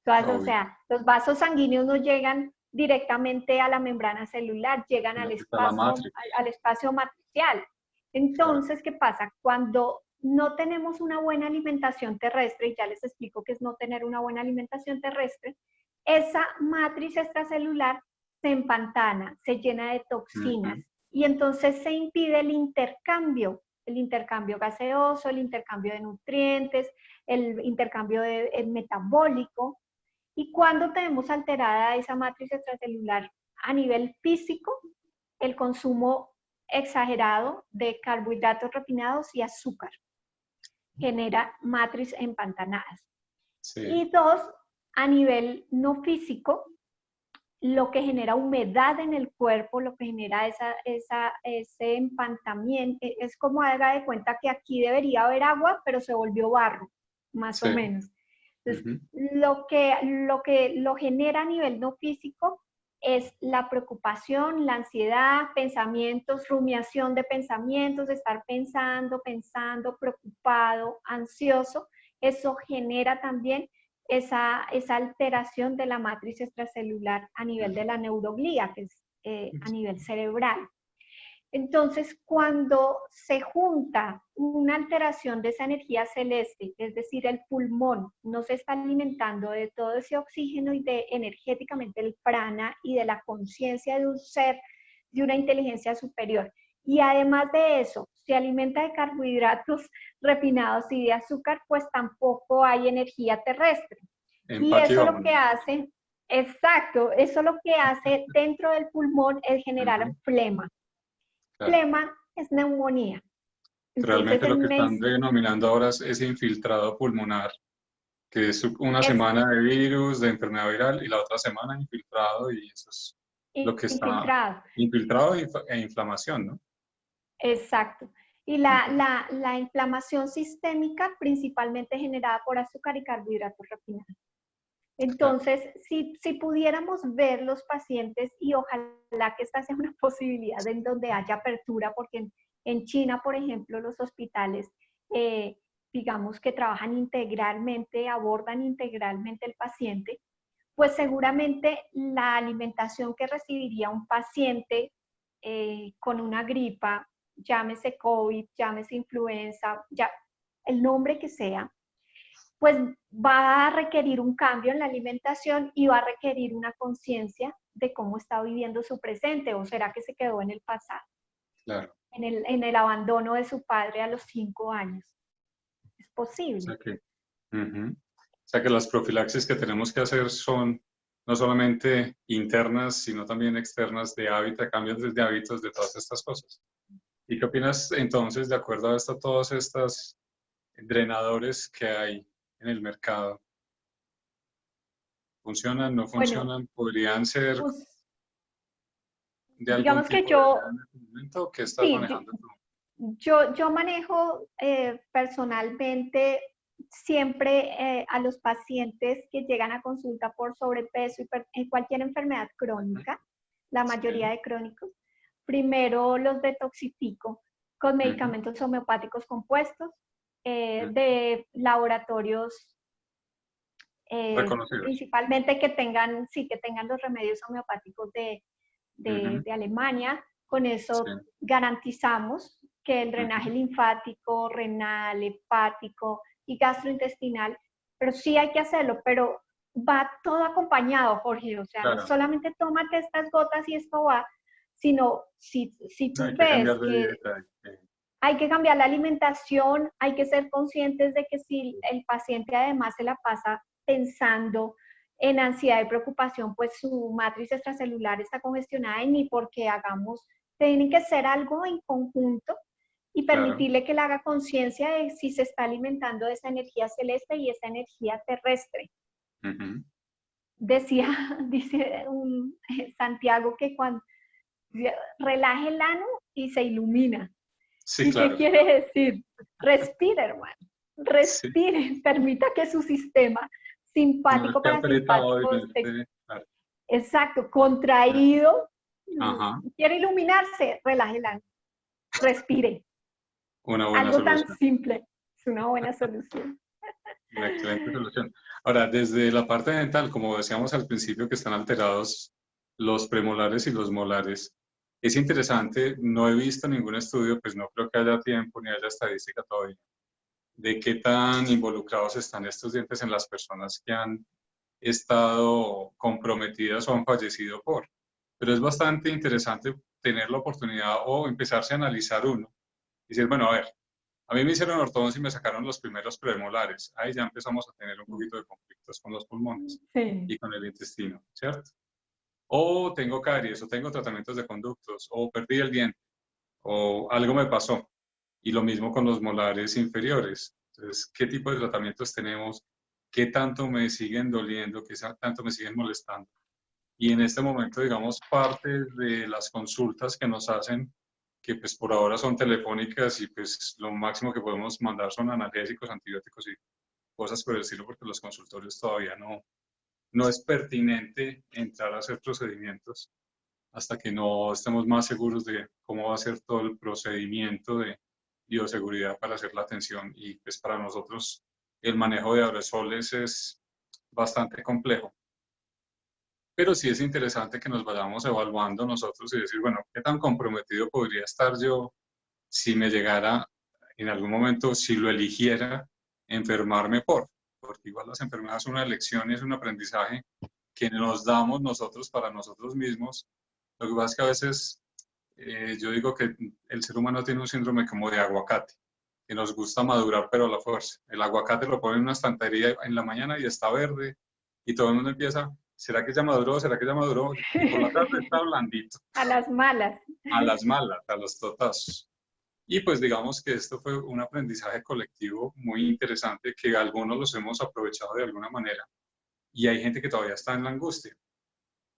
Todas, o obvio. sea, los vasos sanguíneos no llegan directamente a la membrana celular, llegan Sino que está la matriz. al espacio matricial. Claro. Entonces, ¿qué pasa? Cuando no tenemos una buena alimentación terrestre, y ya les explico qué es no tener una buena alimentación terrestre, esa matriz extracelular se empantana, se llena de toxinas y entonces se impide el intercambio gaseoso, el intercambio de nutrientes, el intercambio metabólico. Y cuando tenemos alterada esa matriz extracelular a nivel físico, el consumo exagerado de carbohidratos refinados y azúcar genera matriz empantanadas. Sí. Y dos, a nivel no físico, lo que genera humedad en el cuerpo, lo que genera ese empantamiento, es como haga de cuenta que aquí debería haber agua, pero se volvió barro, más Sí. o menos. Entonces, Ujú. lo genera a nivel no físico es la preocupación, la ansiedad, pensamientos, rumiación de pensamientos, de estar pensando, preocupado, ansioso. Eso genera también esa alteración de la matriz extracelular a nivel de la neuroglía, que es a nivel cerebral. Entonces, cuando se junta una alteración de esa energía celeste, es decir, el pulmón no se está alimentando de todo ese oxígeno y de energéticamente el prana y de la conciencia de un ser, de una inteligencia superior. Y además de eso, se alimenta de carbohidratos refinados y de azúcar, pues tampoco hay energía terrestre. Y Empaque y eso lo vámonos. que hace, exacto, eso lo que hace dentro del pulmón es generar Ujú. flema. Claro. Flema es neumonía. Entonces, Realmente lo que están denominando ahora es ese infiltrado pulmonar, que es una es semana de virus, de enfermedad viral, y la otra semana infiltrado, y eso es lo que está infiltrado. infiltrado e inflamación, ¿no? Exacto. Y Ujú. la inflamación sistémica principalmente generada por azúcar y carbohidratos refinados. Claro. Entonces, si pudiéramos ver los pacientes, y ojalá que esta sea una posibilidad en donde haya apertura, porque en China, por ejemplo, los hospitales, digamos que trabajan integralmente, abordan integralmente el paciente, pues seguramente la alimentación que recibiría un paciente con una gripa, llámese COVID, llámese influenza, ya, el nombre que sea, pues va a requerir un cambio en la alimentación y va a requerir una conciencia de cómo está viviendo su presente, o será que se quedó en el pasado, Claro. en el abandono de su padre a los 5 años. Es O posible. sea que, ujú. O sea que las profilaxis que tenemos que hacer son no solamente internas, sino también externas de hábitos, cambios de hábitos, de todas estas cosas. ¿Y qué opinas entonces, de acuerdo a todos estos drenadores que hay en el mercado? ¿Funcionan, no Bueno, funcionan? ¿Podrían ser pues de algún digamos que tipo de ayuda en este momento? ¿Qué estás sí, manejando tú? yo manejo personalmente siempre a los pacientes que llegan a consulta por sobrepeso y cualquier enfermedad crónica, la mayoría Sí. de crónicos, primero los detoxifico con Ujú. medicamentos homeopáticos compuestos Ujú. de laboratorios Reconocidos. principalmente que tengan, sí, que tengan los remedios homeopáticos Ujú. de Alemania. Con Sí, eso garantizamos que el drenaje ujú. linfático, renal, hepático y gastrointestinal, pero sí hay que hacerlo, pero va todo acompañado, Jorge, o sea, no Claro, solamente tómate estas gotas y esto va, sino si no, tú hay que ves cambiar de que dieta. hay que cambiar la alimentación, hay que ser conscientes de que si el paciente además se la pasa pensando en ansiedad y preocupación, pues su matriz extracelular está congestionada y ni porque hagamos, tiene que ser algo en conjunto y Claro. permitirle que le haga conciencia de si se está alimentando de esa energía celeste y esa energía terrestre. Ujú. Decía, dice Santiago que cuando relaje el ano y se ilumina. Sí, ¿Y qué claro. quiere decir? Respire, hermano. Sí. Respire. Permita que su sistema No simpático, esté apretado y parasimpático no esté, esté. Claro. exacto, contraído. Ajá. ¿Quiere iluminarse? Relájela. Respire. Una buena Algo tan solución. simple. Es una buena solución. Una excelente solución. Ahora, desde la parte dental, como decíamos al principio, que están alterados los premolares y los molares, es interesante, no he visto ningún estudio, pues no creo que haya tiempo ni haya estadística todavía, de qué tan involucrados están estos dientes en las personas que han estado comprometidas o han fallecido por. Pero es bastante interesante tener la oportunidad o empezarse a analizar uno. Y decir, bueno, a ver, a mí me hicieron ortodoncia y me sacaron los primeros premolares. Ahí ya empezamos a tener un poquito de conflictos con los pulmones Sí. y con el intestino, ¿cierto? O tengo caries, o tengo tratamientos de conductos, o perdí el diente, o algo me pasó. Y lo mismo con los molares inferiores. Entonces, ¿qué tipo de tratamientos tenemos? ¿Qué tanto me siguen doliendo? ¿Qué tanto me siguen molestando? Y en este momento, digamos, parte de las consultas que nos hacen, que pues por ahora son telefónicas y pues lo máximo que podemos mandar son analgésicos, antibióticos y cosas por el estilo, porque los consultorios todavía no es pertinente entrar a hacer procedimientos hasta que no estemos más seguros de cómo va a ser todo el procedimiento de bioseguridad para hacer la atención. Y pues para nosotros el manejo de aerosoles es bastante complejo. Pero sí es interesante que nos vayamos evaluando nosotros y decir, bueno, ¿qué tan comprometido podría estar yo si me llegara en algún momento, si lo eligiera, enfermarme porque igual las enfermedades son una elección y es un aprendizaje que nos damos nosotros para nosotros mismos. Lo que pasa es que a veces yo digo que el ser humano tiene un síndrome como de aguacate, que nos gusta madurar pero a la fuerza. El aguacate lo pone en una estantería en la mañana y está verde y todo el mundo empieza, ¿será que ya maduró? ¿Será que ya maduró? Y por la tarde está blandito. A las malas. A las malas, a los totazos. Y pues digamos que esto fue un aprendizaje colectivo muy interesante que algunos los hemos aprovechado de alguna manera y hay gente que todavía está en la angustia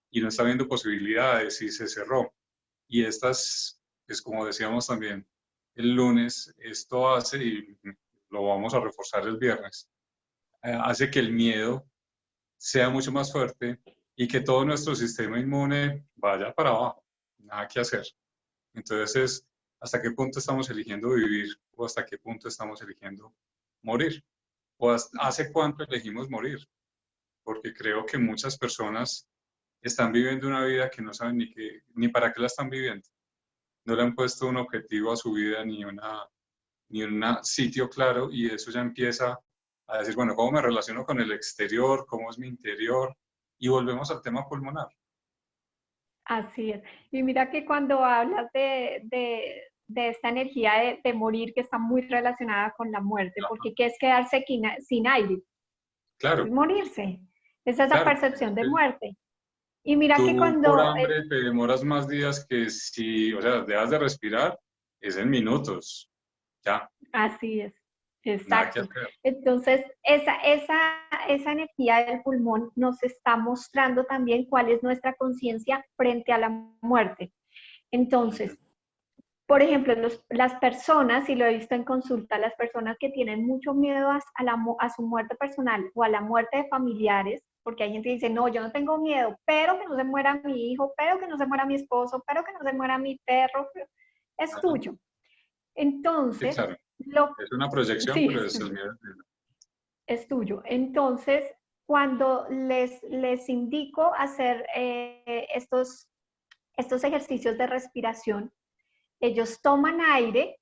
y no está viendo posibilidades y se cerró. Y estas, pues como decíamos también el lunes, esto hace, y lo vamos a reforzar el viernes, hace que el miedo sea mucho más fuerte y que todo nuestro sistema inmune vaya para abajo, nada que hacer. Entonces, ¿hasta qué punto estamos eligiendo vivir o hasta qué punto estamos eligiendo morir? ¿O hace cuánto elegimos morir? Porque creo que muchas personas están viviendo una vida que no saben ni para qué la están viviendo. No le han puesto un objetivo a su vida ni un sitio claro y eso ya empieza a decir, bueno, ¿cómo me relaciono con el exterior? ¿Cómo es mi interior? Y volvemos al tema pulmonar. Así es. Y mira que cuando hablas de esta energía de morir que está muy relacionada con la muerte, porque ¿qué es quedarse sin aire? Es Claro, morirse. Es esa claro. percepción de muerte. Y mira que Tú por cuando hambre te demoras más días que si, o sea, dejas de respirar, es en minutos. Ya, así es, nada que exacto. hacer. Entonces, esa energía del pulmón nos está mostrando también cuál es nuestra conciencia frente a la muerte. Entonces, por ejemplo, las personas, y lo he visto en consulta, las personas que tienen mucho miedo a su muerte personal o a la muerte de familiares, porque hay gente que dice, no, yo no tengo miedo, pero que no se muera mi hijo, pero que no se muera mi esposo, pero que no se muera mi perro, es Ajá. tuyo. Sí, Entonces, claro. Es una proyección, sí, pero es el miedo. es tuyo. Entonces, cuando les indico hacer estos ejercicios de respiración, ellos toman aire,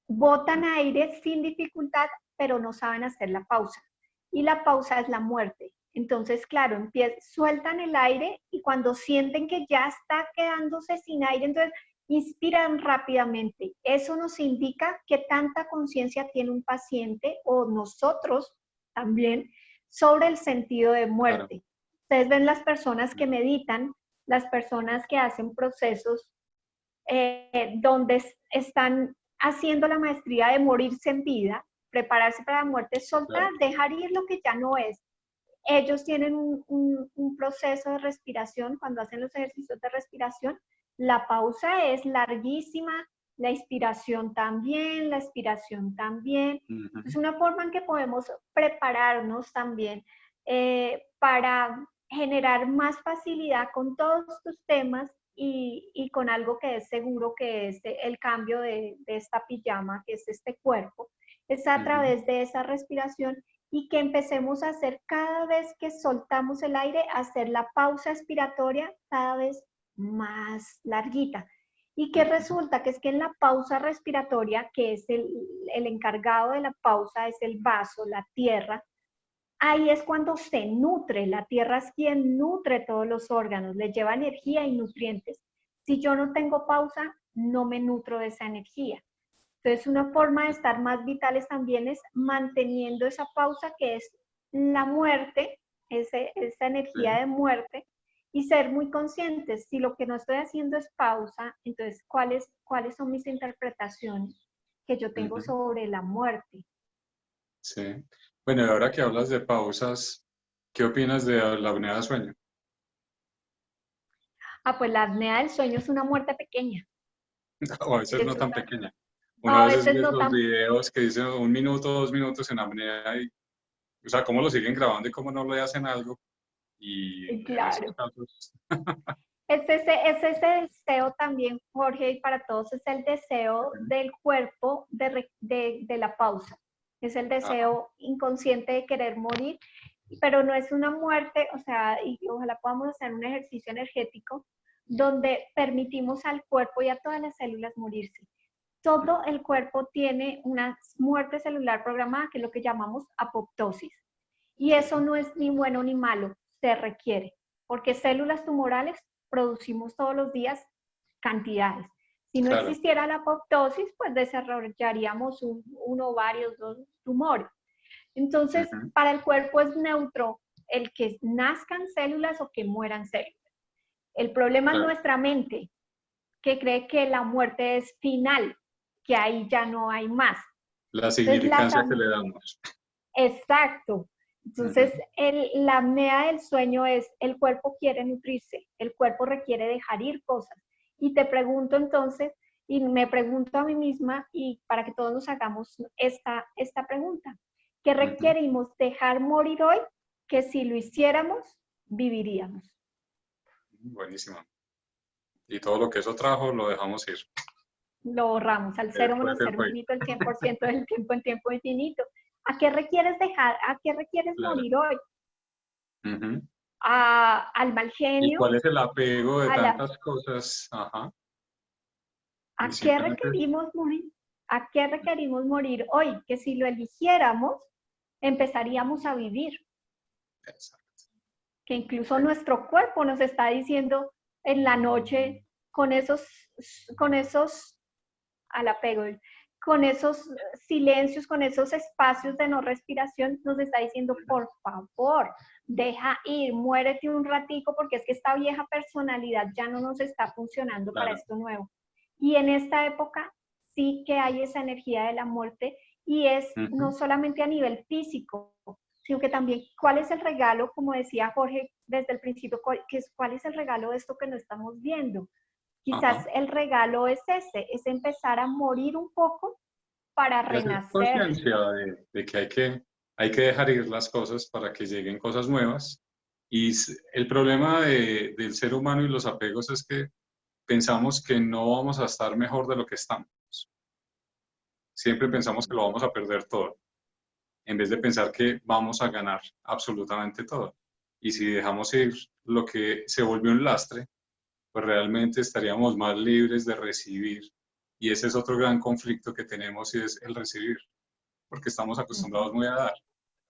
botan aire sin dificultad, pero no saben hacer la pausa. Y la pausa es la muerte. Entonces, claro, sueltan el aire y cuando sienten que ya está quedándose sin aire, entonces inspiran rápidamente. Eso nos indica que tanta conciencia tiene un paciente o nosotros también sobre el sentido de Claro. muerte. Ustedes ven las personas que meditan, las personas que hacen procesos donde están haciendo la maestría de morirse en vida, prepararse para la muerte, soltar, Claro. dejar ir lo que ya no es. Ellos tienen un proceso de respiración, cuando hacen los ejercicios de respiración, la pausa es larguísima, la inspiración también, la expiración también. Es una forma en que podemos prepararnos también para generar más facilidad con todos estos temas y con algo que es seguro, que es el cambio de esta pijama, que es este cuerpo, es a través de esa respiración y que empecemos a hacer cada vez que soltamos el aire, hacer la pausa expiratoria cada vez más larguita. Y que resulta que es que en la pausa respiratoria, que es el encargado de la pausa, es el vaso, la tierra, ahí es cuando se nutre, la tierra es quien nutre todos los órganos, le lleva energía y nutrientes. Si yo no tengo pausa, no me nutro de esa energía. Entonces, una forma de estar más vitales también es manteniendo esa pausa que es la muerte, esa energía de muerte, y ser muy conscientes. Si lo que no estoy haciendo es pausa, entonces, ¿cuáles son mis interpretaciones que yo tengo sobre la muerte? Sí. Bueno, y ahora que hablas de pausas, ¿qué opinas de la apnea de sueño? Pues la apnea del sueño es una muerte pequeña. O a veces no Es tan una, pequeña. Uno a a veces veces ve no esos tan, videos que dicen 1 minuto, 2 minutos en apnea y, o sea, cómo lo siguen grabando y cómo no le hacen algo. Y en esos claro. casos, Es ese deseo también, Jorge, y para todos es el deseo ujú, del cuerpo de la pausa. Es el ajá, deseo inconsciente de querer morir, pero no es una muerte, o sea, y ojalá podamos hacer un ejercicio energético donde permitimos al cuerpo y a todas las células morirse. Todo el cuerpo tiene una muerte celular programada, que es lo que llamamos apoptosis. Y eso sí, no es ni bueno ni malo, se requiere, porque células tumorales producimos todos los días cantidades. Si no claro, existiera la apoptosis, pues desarrollaríamos uno o varios dos tumores. Entonces, ujú, para el cuerpo es neutro el que nazcan células o que mueran células. El problema es claro. nuestra mente, que cree que la muerte es final, que ahí ya no hay más. La Entonces, significancia que le damos. exacto. Entonces, Ujú, la apnea del sueño es, el cuerpo quiere nutrirse, el cuerpo requiere dejar ir cosas. Y te pregunto entonces, y me pregunto a mí misma, y para que todos nos hagamos esta pregunta, ¿qué ujú. requerimos dejar morir hoy que si lo hiciéramos, viviríamos? Buenísimo. Y todo lo que eso trajo lo dejamos ir. Lo borramos, al ser Fue humano, que ser fue. infinito, el 100% del tiempo en tiempo infinito. ¿A qué requieres dejar? ¿A qué requieres Claro. morir hoy? Ujú. Al mal ¿Y genio, cuál es el apego de a la, tantas cosas? Ajá. Y ¿a qué simplemente, requerimos morir? ¿A qué requerimos morir hoy? Que si lo eligiéramos, empezaríamos a vivir. exacto. Que incluso nuestro cuerpo nos está diciendo en la noche con esos al apego, con esos silencios, con esos espacios de no respiración, nos está diciendo, por favor, deja ir, muérete un ratico, porque es que esta vieja personalidad ya no nos está funcionando para Claro. esto nuevo. Y en esta época sí que hay esa energía de la muerte y es no Ujú. solamente a nivel físico, sino que también cuál es el regalo, como decía Jorge desde el principio, cuál es el regalo de esto que no estamos viendo. Quizás Ajá. el regalo es ese, es empezar a morir un poco para Y hacer renacer. conciencia de que hay que dejar ir las cosas para que lleguen cosas nuevas. Y el problema del ser humano y los apegos es que pensamos que no vamos a estar mejor de lo que estamos. Siempre pensamos que lo vamos a perder todo, en vez de pensar que vamos a ganar absolutamente todo. Y si dejamos ir lo que se volvió un lastre, pues realmente estaríamos más libres de recibir. Y ese es otro gran conflicto que tenemos y es el recibir, porque estamos acostumbrados muy a dar.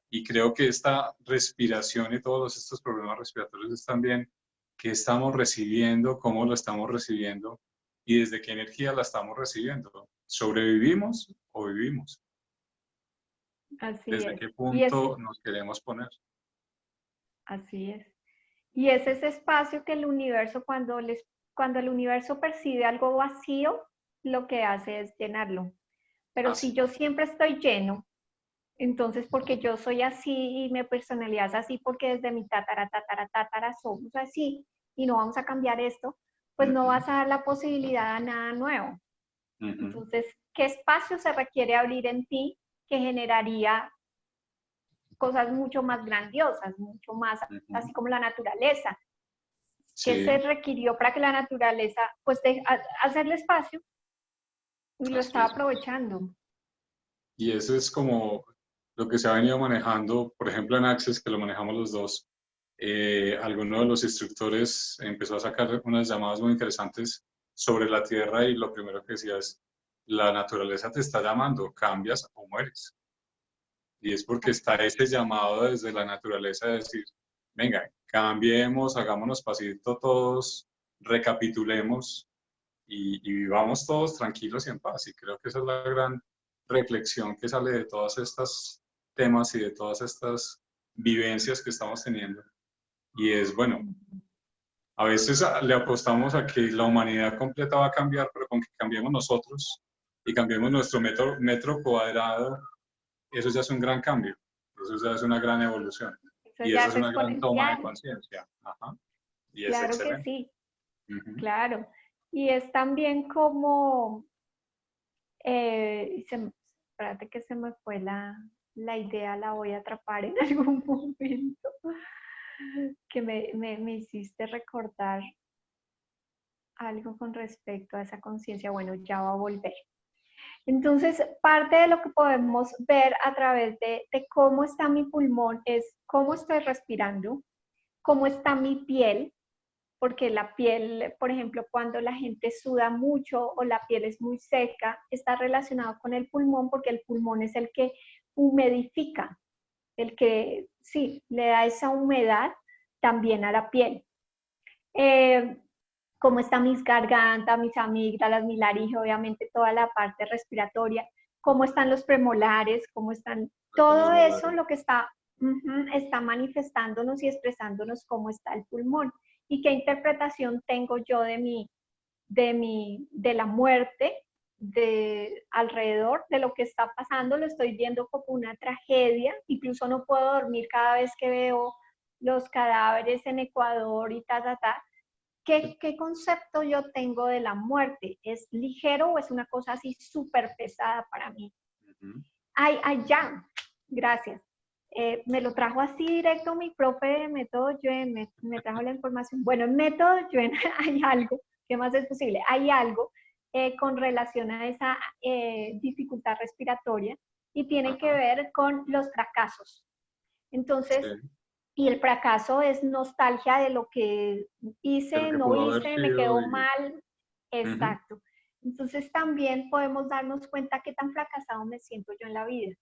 Y creo que esta respiración y todos estos problemas respiratorios es también qué estamos recibiendo, cómo lo estamos recibiendo y desde qué energía la estamos recibiendo. ¿Sobrevivimos o vivimos? Así ¿Desde es. qué Y es, punto nos queremos poner? así es. Y es ese espacio que el universo, cuando el universo percibe algo vacío, lo que hace es llenarlo. Pero si Así. yo siempre estoy lleno, entonces porque yo soy así y mi personalidad es así, porque desde mi tatara somos así y no vamos a cambiar esto, pues no Ujú, vas a dar la posibilidad a nada nuevo. ujú, Entonces, ¿qué espacio se requiere abrir en ti que generaría cosas mucho más grandiosas, mucho más, ujú. así como la naturaleza? ¿Qué se Sí, requirió para que la naturaleza, pues, hacerle espacio y lo así estaba es. aprovechando? Y eso es como lo que se ha venido manejando, por ejemplo, en Access, que lo manejamos los dos. Alguno de los instructores empezó a sacar unas llamadas muy interesantes sobre la Tierra y lo primero que decía es, la naturaleza te está llamando, cambias o mueres. Y es porque está ese llamado desde la naturaleza de decir, venga, cambiemos, hagámonos pasito todos, recapitulemos y vivamos todos tranquilos y en paz. Y creo que esa es la gran reflexión que sale de todas estas temas y de todas estas vivencias que estamos teniendo. Y es, bueno, a veces le apostamos a que la humanidad completa va a cambiar, pero con que cambiemos nosotros y cambiemos nuestro metro cuadrado, eso ya es un gran cambio, eso ya es una gran evolución. Eso Y ya esa es es una gran toma de exponencial, conciencia. Ajá. Y es claro que excelente. sí. Claro. Y es también como, espérate que se me fue la idea, la voy a atrapar en algún momento, que me hiciste recordar algo con respecto a esa conciencia. Bueno, ya va a volver. Entonces, parte de lo que podemos ver a través de cómo está mi pulmón es cómo estoy respirando, cómo está mi piel, porque la piel, por ejemplo, cuando la gente suda mucho o la piel es muy seca, está relacionado con el pulmón porque el pulmón es el que humidifica, el que, sí, le da esa humedad también a la piel. Eh, Cómo están mis gargantas, mis amígdalas, mi laringe, obviamente toda la parte respiratoria, cómo están los premolares, cómo están, todo eso lo que está, está manifestándonos y expresándonos cómo está el pulmón y qué interpretación tengo yo de la muerte, de alrededor de lo que está pasando, lo estoy viendo como una tragedia, incluso no puedo dormir cada vez que veo los cadáveres en Ecuador y ta. ¿Qué concepto yo tengo de la muerte? ¿Es ligero o es una cosa así súper pesada para mí? Ya, gracias. Me lo trajo así directo mi profe de Método Yuen, me trajo la información. Bueno, en Método Yuen hay algo, ¿qué más es posible? Hay algo con relación a esa dificultad respiratoria y tiene que ver con los fracasos. Entonces, y el fracaso es nostalgia de lo que hice, no hice, me quedó mal. Exacto. Entonces también podemos darnos cuenta qué tan fracasado me siento yo en la vida.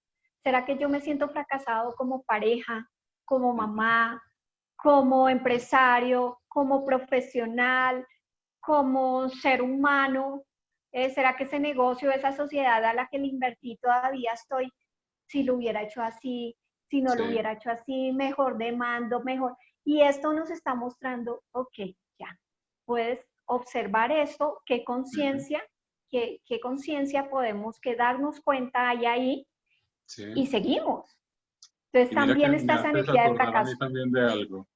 ¿Será que yo me siento fracasado como pareja, como mamá, como empresario, como profesional, como ser humano? ¿Será que ese negocio, esa sociedad a la que le invertí todavía estoy, si lo hubiera hecho así, si no lo hubiera hecho así, mejor demando, mejor? Y esto nos está mostrando, ok, ya, puedes observar esto, qué conciencia, qué conciencia podemos darnos cuenta hay ahí y seguimos. Entonces también está esa energía de fracaso. A mí también de algo.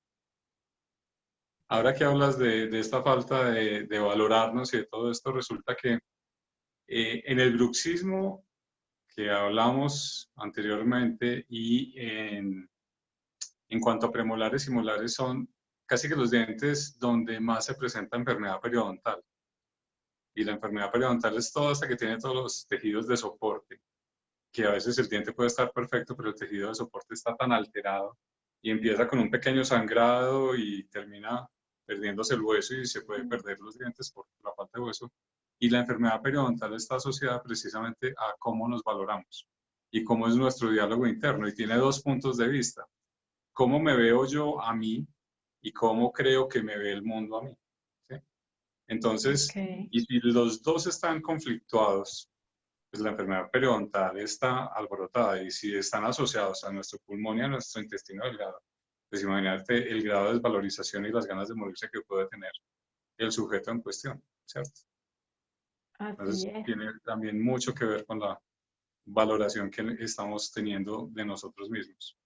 Ahora que hablas de esta falta de valorarnos y de todo esto, resulta que en el bruxismo que hablamos anteriormente y en cuanto a premolares y molares son casi que los dientes donde más se presenta enfermedad periodontal. Y la enfermedad periodontal es toda hasta que tiene todos los tejidos de soporte, que a veces el diente puede estar perfecto, pero el tejido de soporte está tan alterado y empieza con un pequeño sangrado y termina perdiéndose el hueso y se puede perder los dientes por la falta de hueso. Y la enfermedad periodontal está asociada precisamente a cómo nos valoramos y cómo es nuestro diálogo interno. Y tiene dos puntos de vista. Cómo me veo yo a mí y cómo creo que me ve el mundo a mí. ¿Sí? Entonces, y si los dos están conflictuados, pues la enfermedad periodontal está alborotada y si están asociados a nuestro pulmón y a nuestro intestino delgado, pues imagínate el grado de desvalorización y las ganas de morirse que puede tener el sujeto en cuestión, ¿cierto? Entonces tiene también mucho que ver con la valoración que estamos teniendo de nosotros mismos.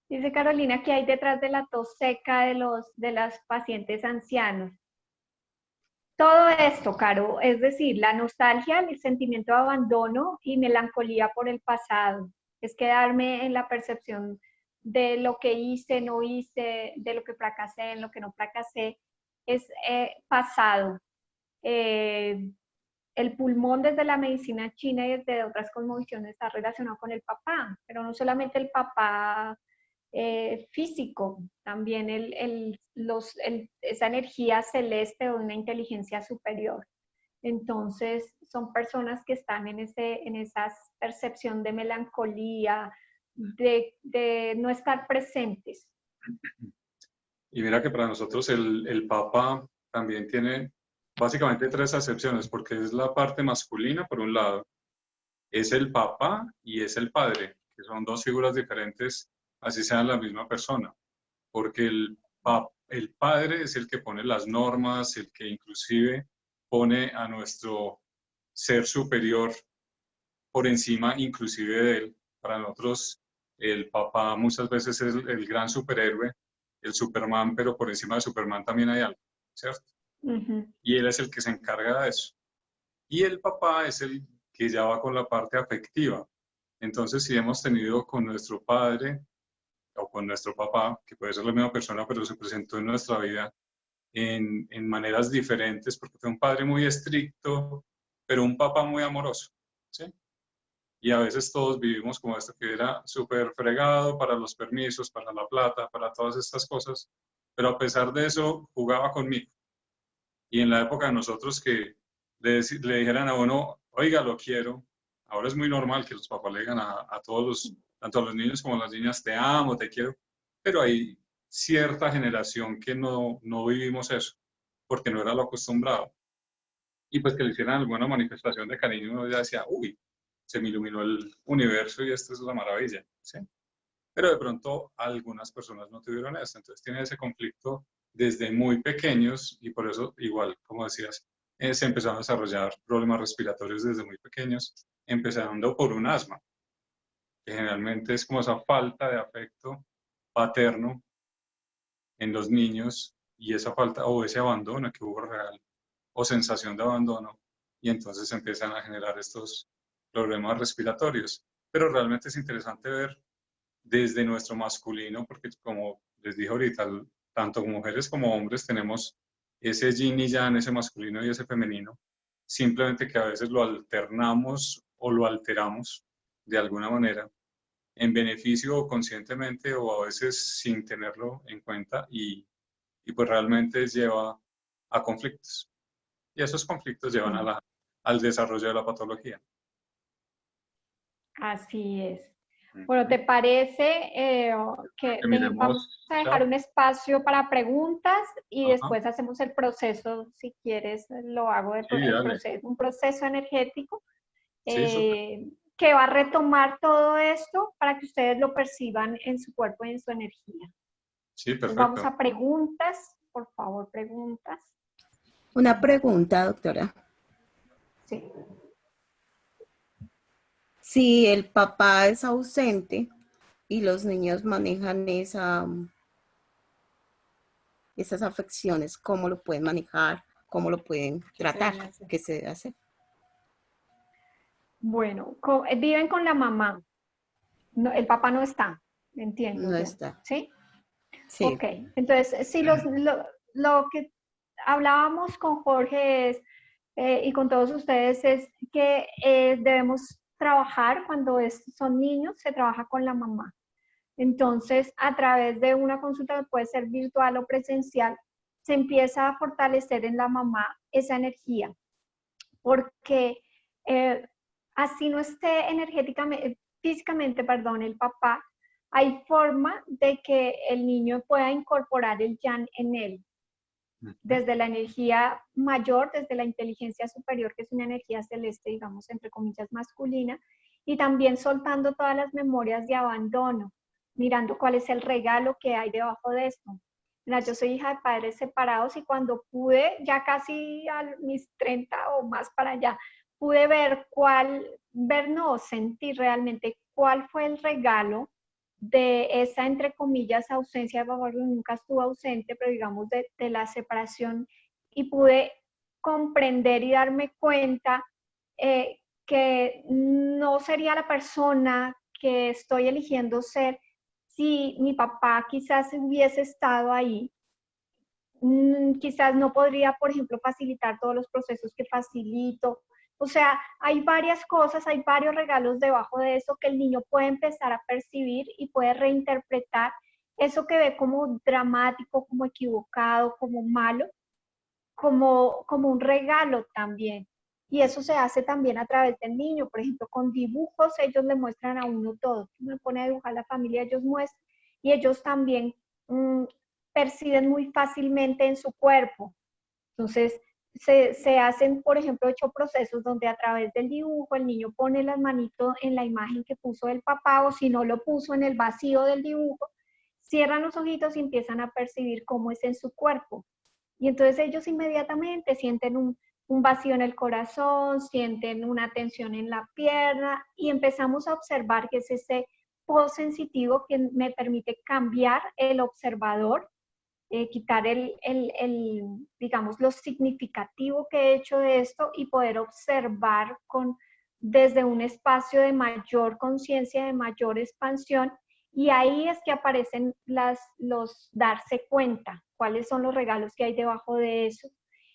Dice Carolina que hay detrás de la tos seca de las pacientes ancianos. Todo esto, Caro, es decir, la nostalgia, el sentimiento de abandono y melancolía por el pasado. Es quedarme en la percepción de lo que hice, no hice, de lo que fracasé, en lo que no fracasé. Es pasado. El pulmón desde la medicina china y desde otras cosmovisiones está relacionado con el papá, pero no solamente el papá físico, también esa energía celeste o una inteligencia superior. Entonces, son personas que están en esa percepción de melancolía, de no estar presentes. Y mira que para nosotros el Papa también tiene básicamente tres acepciones, porque es la parte masculina, por un lado, es el papá y es el padre, que son dos figuras diferentes, así sean la misma persona, porque el padre es el que pone las normas, el que inclusive pone a nuestro ser superior por encima inclusive de él. Para nosotros el papá muchas veces es el gran superhéroe, el Superman, pero por encima de Superman también hay algo, ¿cierto? y él es el que se encarga de eso. Y el papá es el que ya va con la parte afectiva. Entonces, si hemos tenido con nuestro padre o con nuestro papá, que puede ser la misma persona, pero se presentó en nuestra vida en maneras diferentes, porque fue un padre muy estricto, pero un papá muy amoroso, ¿sí? Y a veces todos vivimos como esto, que era súper fregado para los permisos, para la plata, para todas estas cosas, pero a pesar de eso jugaba conmigo. Y en la época de nosotros que le dijeran a uno, oiga, lo quiero, ahora es muy normal que los papás le digan a todos los, tanto a los niños como a las niñas, te amo, te quiero, pero hay cierta generación que no vivimos eso, porque no era lo acostumbrado. Y pues que le hicieran alguna manifestación de cariño, uno ya decía, uy, se me iluminó el universo y esto es una maravilla, ¿sí? Pero de pronto algunas personas no tuvieron esto, entonces tienen ese conflicto desde muy pequeños y por eso igual, como decías, se empezaron a desarrollar problemas respiratorios desde muy pequeños, empezando por un asma, que generalmente es como esa falta de afecto paterno en los niños y esa falta o ese abandono que hubo real o sensación de abandono y entonces empiezan a generar estos problemas respiratorios. Pero realmente es interesante ver desde nuestro masculino, porque como les dije ahorita, tanto mujeres como hombres tenemos ese yin y yang, ese masculino y ese femenino, simplemente que a veces lo alternamos o lo alteramos de alguna manera, en beneficio o conscientemente o a veces sin tenerlo en cuenta y pues realmente lleva a conflictos. Y esos conflictos llevan a al desarrollo de la patología. Así es. Bueno, ¿te parece que vamos Miremos, a dejar chat. un espacio para preguntas y Ajá. después hacemos el proceso, si quieres, lo hago Sí, dale. un proceso energético Sí, súper. que va a retomar todo esto para que ustedes lo perciban en su cuerpo y en su energía. Sí, Entonces vamos perfecto. a preguntas, por favor, preguntas. Una pregunta, doctora. Sí. Si el papá es ausente y los niños manejan esas afecciones, ¿cómo lo pueden manejar? ¿Cómo lo pueden tratar? ¿Qué se debe hacer? Bueno, viven con la mamá. No, el papá no está, entiendo No yo. está. ¿Sí? Sí. Ok, entonces, sí, lo que hablábamos con Jorge es, y con todos ustedes es que debemos trabajar cuando son niños, se trabaja con la mamá. Entonces, a través de una consulta que puede ser virtual o presencial, se empieza a fortalecer en la mamá esa energía, porque así no esté energéticamente, físicamente, perdón, el papá, hay forma de que el niño pueda incorporar el yang en él, desde la energía mayor, desde la inteligencia superior, que es una energía celeste, digamos, entre comillas, masculina, y también soltando todas las memorias de abandono, mirando cuál es el regalo que hay debajo de esto. Mira, yo soy hija de padres separados y cuando pude, ya casi a mis 30 o más para allá, pude no, sentir realmente cuál fue el regalo de esa, entre comillas, ausencia de papá, nunca estuvo ausente, pero digamos de la separación, y pude comprender y darme cuenta que no sería la persona que estoy eligiendo ser si mi papá quizás hubiese estado ahí. Quizás no podría, por ejemplo, facilitar todos los procesos que facilito. O sea, hay varias cosas, hay varios regalos debajo de eso que el niño puede empezar a percibir y puede reinterpretar eso que ve como dramático, como equivocado, como malo, como un regalo también. Y eso se hace también a través del niño, por ejemplo, con dibujos, ellos le muestran a uno todo. Uno pone a dibujar la familia, ellos muestran, y ellos también perciben muy fácilmente en su cuerpo. Entonces, se hacen, por ejemplo, hecho procesos donde a través del dibujo el niño pone las manitos en la imagen que puso el papá o si no lo puso en el vacío del dibujo, cierran los ojitos y empiezan a percibir cómo es en su cuerpo. Y entonces ellos inmediatamente sienten un vacío en el corazón, sienten una tensión en la pierna y empezamos a observar que es ese post sensitivo que me permite cambiar el observador quitar digamos, lo significativo que he hecho de esto y poder observar desde un espacio de mayor conciencia, de mayor expansión, y ahí es que aparecen los darse cuenta, cuáles son los regalos que hay debajo de eso.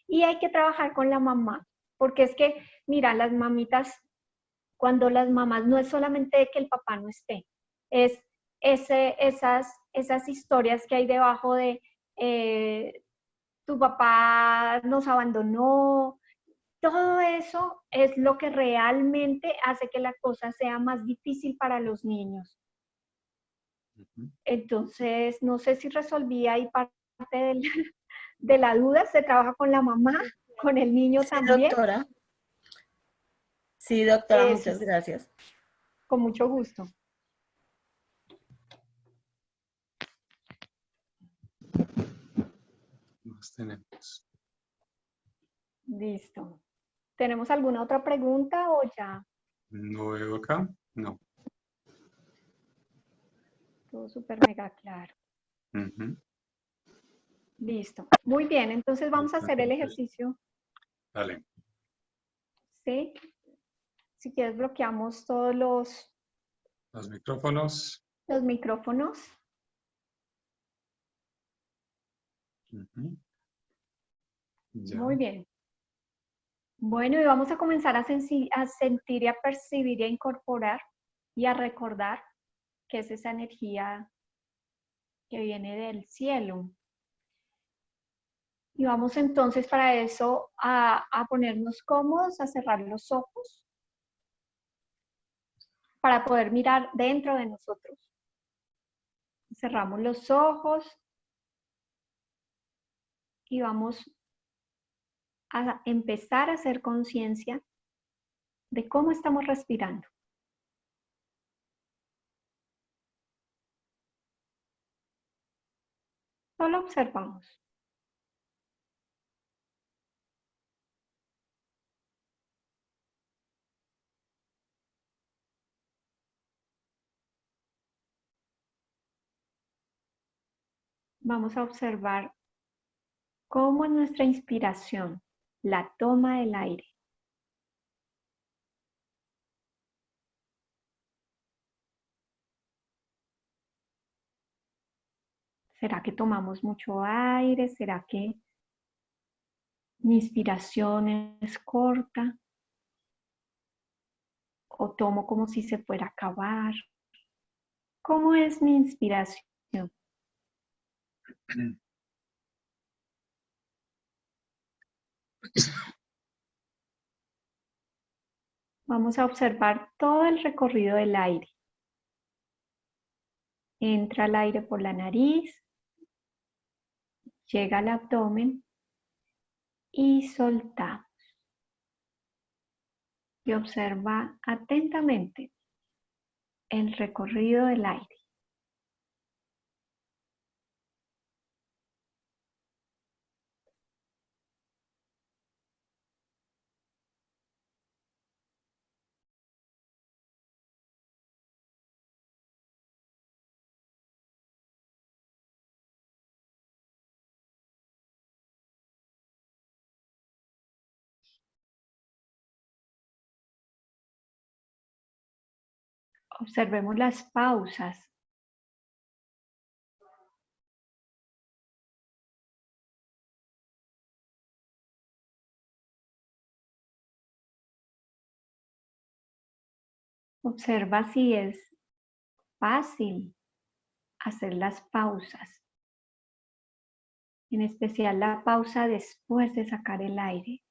Y hay que trabajar con la mamá, porque es que, mira, las mamitas, cuando las mamás no es solamente que el papá no esté, es esas historias que hay debajo de tu papá nos abandonó. Todo eso es lo que realmente hace que la cosa sea más difícil para los niños. Entonces, no sé si resolví ahí parte de la duda. ¿Se trabaja con la mamá, con el niño Sí, también? doctora. Sí, doctora, muchas gracias. Con mucho gusto. Más tenemos. Listo. ¿Tenemos alguna otra pregunta o ya? No veo acá, no. Todo súper mega claro. Listo. Muy bien, entonces vamos a hacer el ejercicio. Dale. ¿Sí? Si quieres bloqueamos todos Los micrófonos. los micrófonos. Ya. Muy bien. Bueno, y vamos a comenzar a sentir y a percibir y a incorporar y a recordar que es esa energía que viene del cielo. Y vamos entonces para eso a ponernos cómodos, a cerrar los ojos para poder mirar dentro de nosotros. Cerramos los ojos y vamos a empezar a hacer conciencia de cómo estamos respirando. Solo observamos. Vamos a observar cómo es nuestra inspiración, la toma del aire. ¿Será que tomamos mucho aire? ¿Será que mi inspiración es corta? ¿O tomo como si se fuera a acabar? ¿Cómo es mi inspiración? Vamos a observar todo el recorrido del aire. Entra el aire por la nariz, llega al abdomen y soltamos. Y observa atentamente el recorrido del aire. Observemos las pausas. Observa si es fácil hacer las pausas, en especial la pausa después de sacar el aire.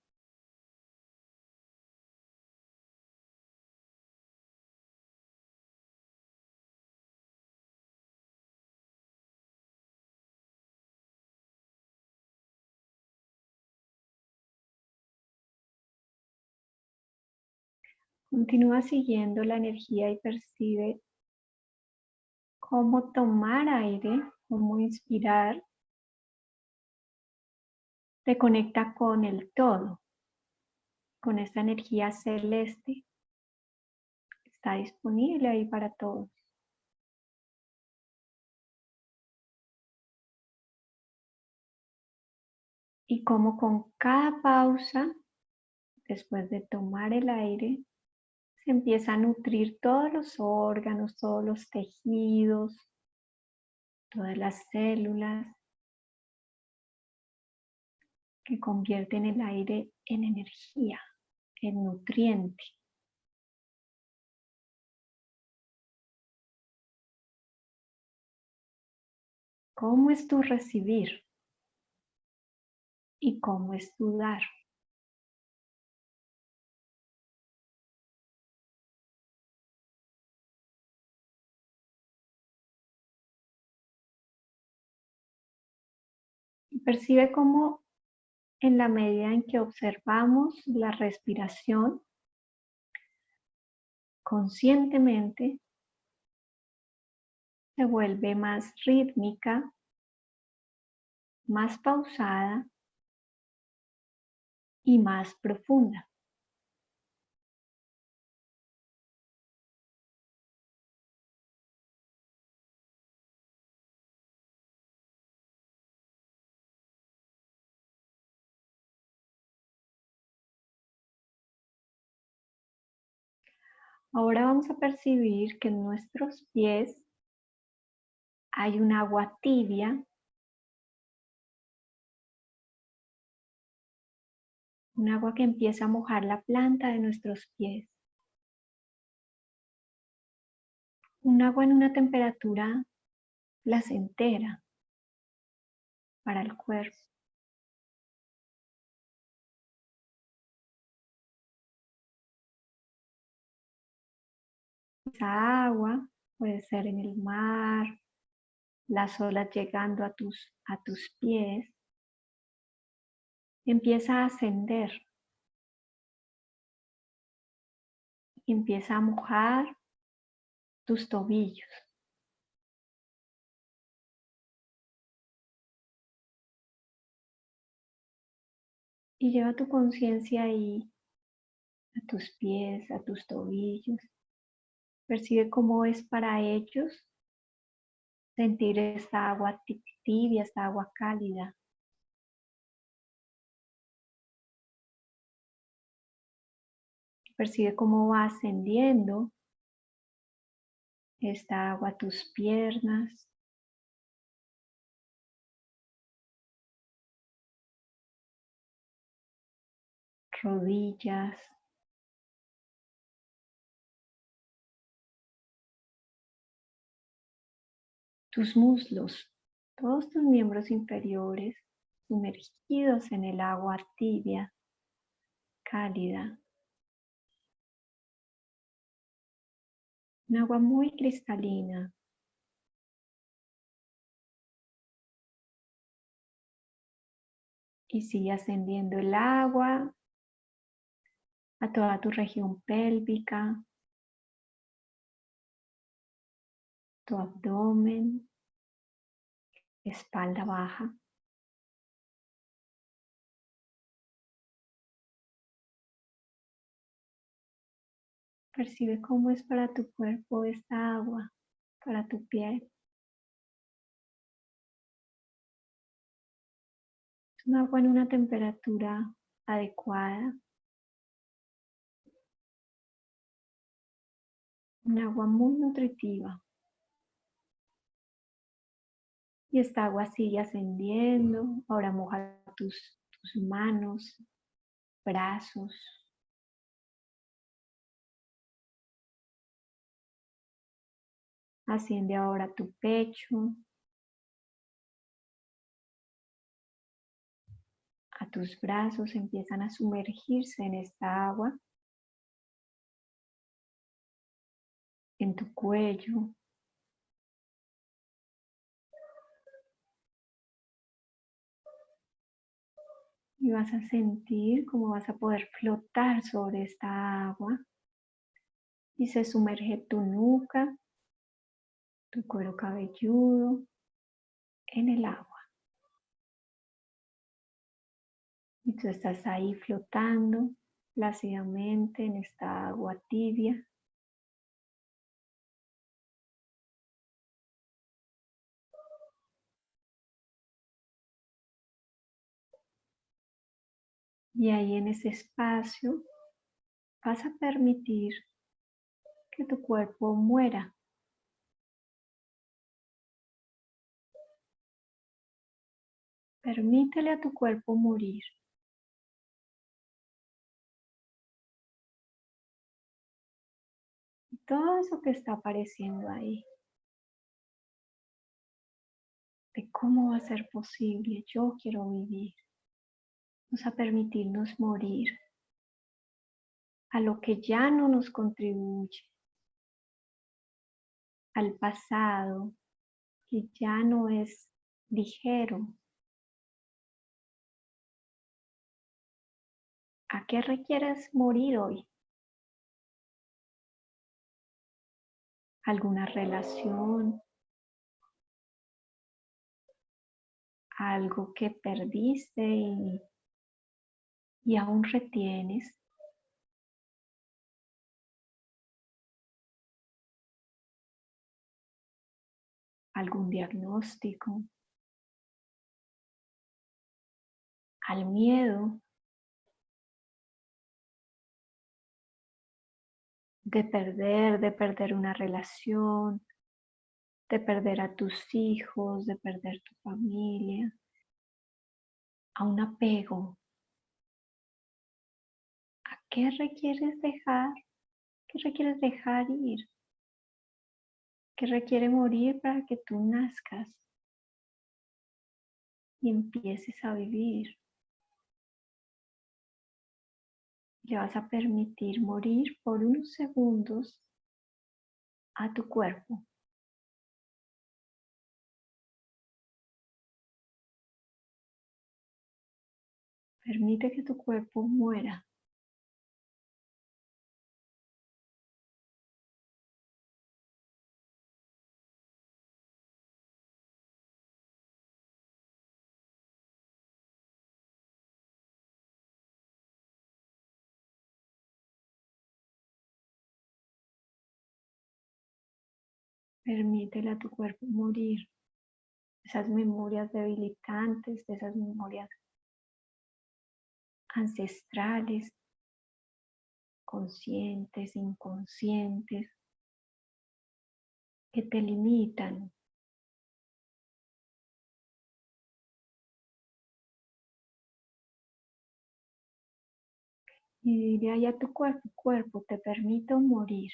Continúa siguiendo la energía y percibe cómo tomar aire, cómo inspirar, te conecta con el todo, con esta energía celeste. Está disponible ahí para todos. y cómo con cada pausa, después de tomar el aire, se empieza a nutrir todos los órganos, todos los tejidos, todas las células, que convierten el aire en energía, en nutriente. ¿Cómo es tu recibir? ¿Y cómo es tu dar? Y percibe cómo en la medida en que observamos la respiración conscientemente, se vuelve más rítmica, más pausada y más profunda. Ahora vamos a percibir que en nuestros pies hay un agua tibia, un agua que empieza a mojar la planta de nuestros pies. Un agua en una temperatura placentera para el cuerpo. Esa agua puede ser en el mar, las olas llegando a tus pies. Empieza a ascender. Empieza a mojar tus tobillos. Y lleva tu conciencia ahí, a tus pies, a tus tobillos. Percibe cómo es para ellos sentir esta agua tibia, esta agua cálida. Percibe cómo va ascendiendo esta agua a tus piernas, rodillas, tus muslos, todos tus miembros inferiores sumergidos en el agua tibia, cálida. Un agua muy cristalina. Y sigue ascendiendo el agua a toda tu región pélvica, tu abdomen, espalda baja. Percibe cómo es para tu cuerpo esta agua, para tu piel. Es un agua en una temperatura adecuada. Un agua muy nutritiva. Y esta agua sigue ascendiendo. Ahora moja tus manos, brazos. Asciende ahora tu pecho, a tus brazos, empiezan a sumergirse en esta agua, en tu cuello. Y vas a sentir cómo vas a poder flotar sobre esta agua y se sumerge tu nuca, tu cuero cabelludo en el agua. Y tú estás ahí flotando plácidamente en esta agua tibia. Y ahí en ese espacio vas a permitir que tu cuerpo muera. Permítele a tu cuerpo morir. Y todo eso que está apareciendo ahí, de cómo va a ser posible, yo quiero vivir. Vamos a permitirnos morir a lo que ya no nos contribuye, al pasado que ya no es ligero. ¿A qué requieres morir hoy? ¿Alguna relación? ¿Algo que perdiste y aún retienes? ¿Algún diagnóstico? ¿Al miedo de perder una relación, de perder a tus hijos, de perder tu familia? ¿A un apego? ¿A qué requieres dejar? ¿Qué requieres dejar ir? ¿Qué requiere morir para que tú nazcas y empieces a vivir? Le vas a permitir morir por unos segundos a tu cuerpo. Permite que tu cuerpo muera. Permítele a tu cuerpo morir. Esas memorias debilitantes, de esas memorias ancestrales, conscientes, inconscientes, que te limitan. Y dile ahí a tu cuerpo, te permito morir.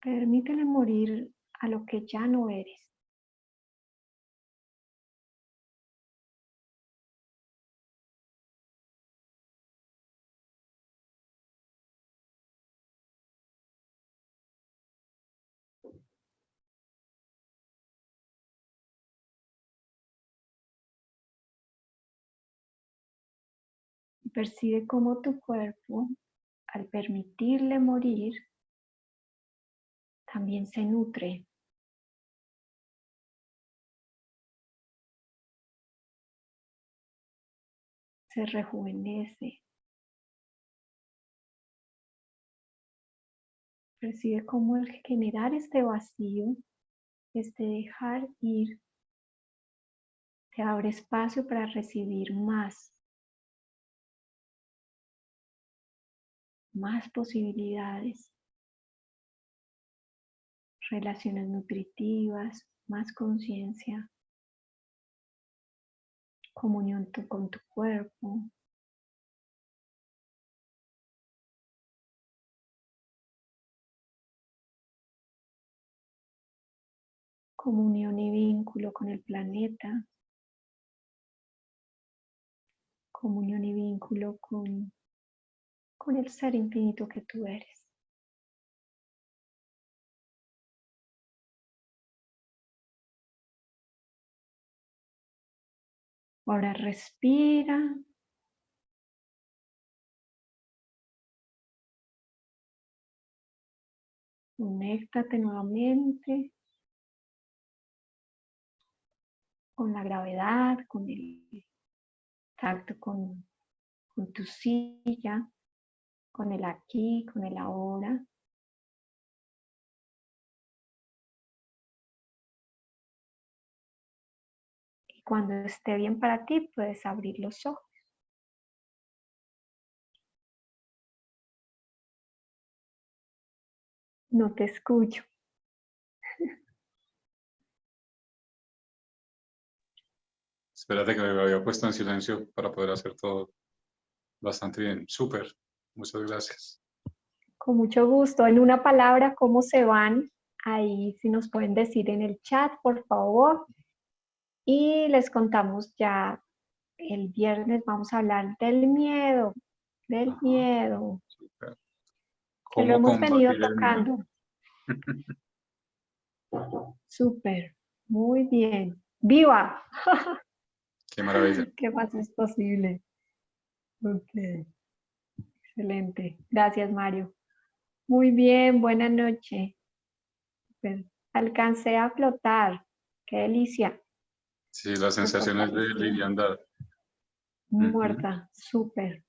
Permítele morir a lo que ya no eres. Percibe cómo tu cuerpo, al permitirle morir, también se nutre. Se rejuvenece. Percibe cómo el generar este vacío, este dejar ir, te abre espacio para recibir más posibilidades, relaciones nutritivas, más conciencia, comunión con tu cuerpo. Comunión y vínculo con el planeta, comunión y vínculo con el ser infinito que tú eres. Ahora respira. Conéctate nuevamente con la gravedad, con el tacto con tu silla, con el aquí, con el ahora. cuando esté bien para ti, puedes abrir los ojos. No te escucho. Espérate que me había puesto en silencio para poder hacer todo bastante bien. Súper. Muchas gracias. Con mucho gusto. En una palabra, ¿cómo se van? Ahí si nos pueden decir en el chat, por favor. Y les contamos ya el viernes, vamos a hablar del miedo, Ajá, súper. que lo ¿Cómo hemos venido combatir el miedo? tocando. Súper, muy bien. ¡Viva! Qué maravilla. ¿Qué más es posible? Ok, excelente. Gracias, Mario. Muy bien, buena noche. Súper. Alcancé a flotar. Qué delicia. Sí, las Me sensaciones de fortaleció. liviandad. Ujú. Muerta, súper.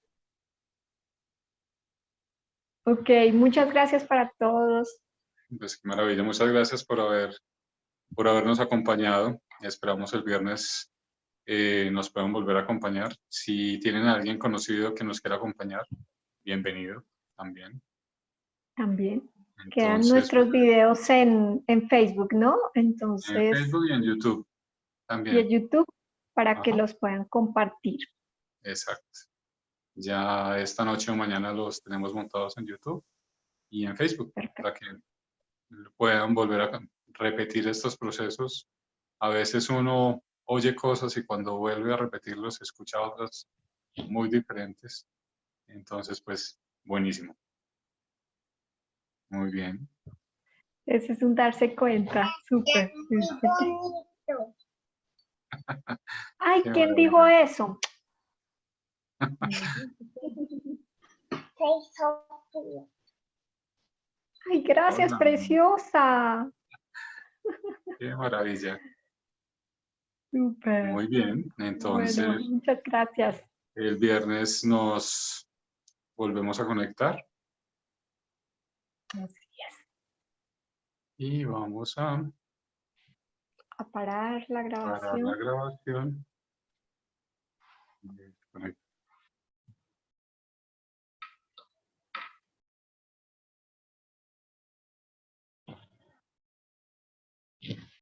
Ok, muchas gracias para todos. Pues qué maravilla. Muchas gracias por habernos acompañado. Esperamos el viernes nos puedan volver a acompañar. Si tienen a alguien conocido que nos quiera acompañar, bienvenido también. También quedan Entonces, nuestros videos en Facebook, ¿no? en Entonces, Facebook y en YouTube y en también. YouTube para que Ajá, los puedan compartir. exacto. Ya esta noche o mañana los tenemos montados en YouTube y en Facebook Perfecto. para que puedan volver a repetir estos procesos. A veces uno oye cosas y cuando vuelve a repetirlos escucha otras muy diferentes. Entonces, pues, buenísimo. Muy bien. Ese es un darse cuenta. Súper. Ay, Qué ¿quién dijo maravilla. eso? Ay, gracias, Hola. preciosa. Qué maravilla. Súper. Muy bien. Bueno, Entonces, muchas gracias. el viernes nos volvemos a conectar Así es. y vamos a A parar la parar la grabación. grabación. Desconectar.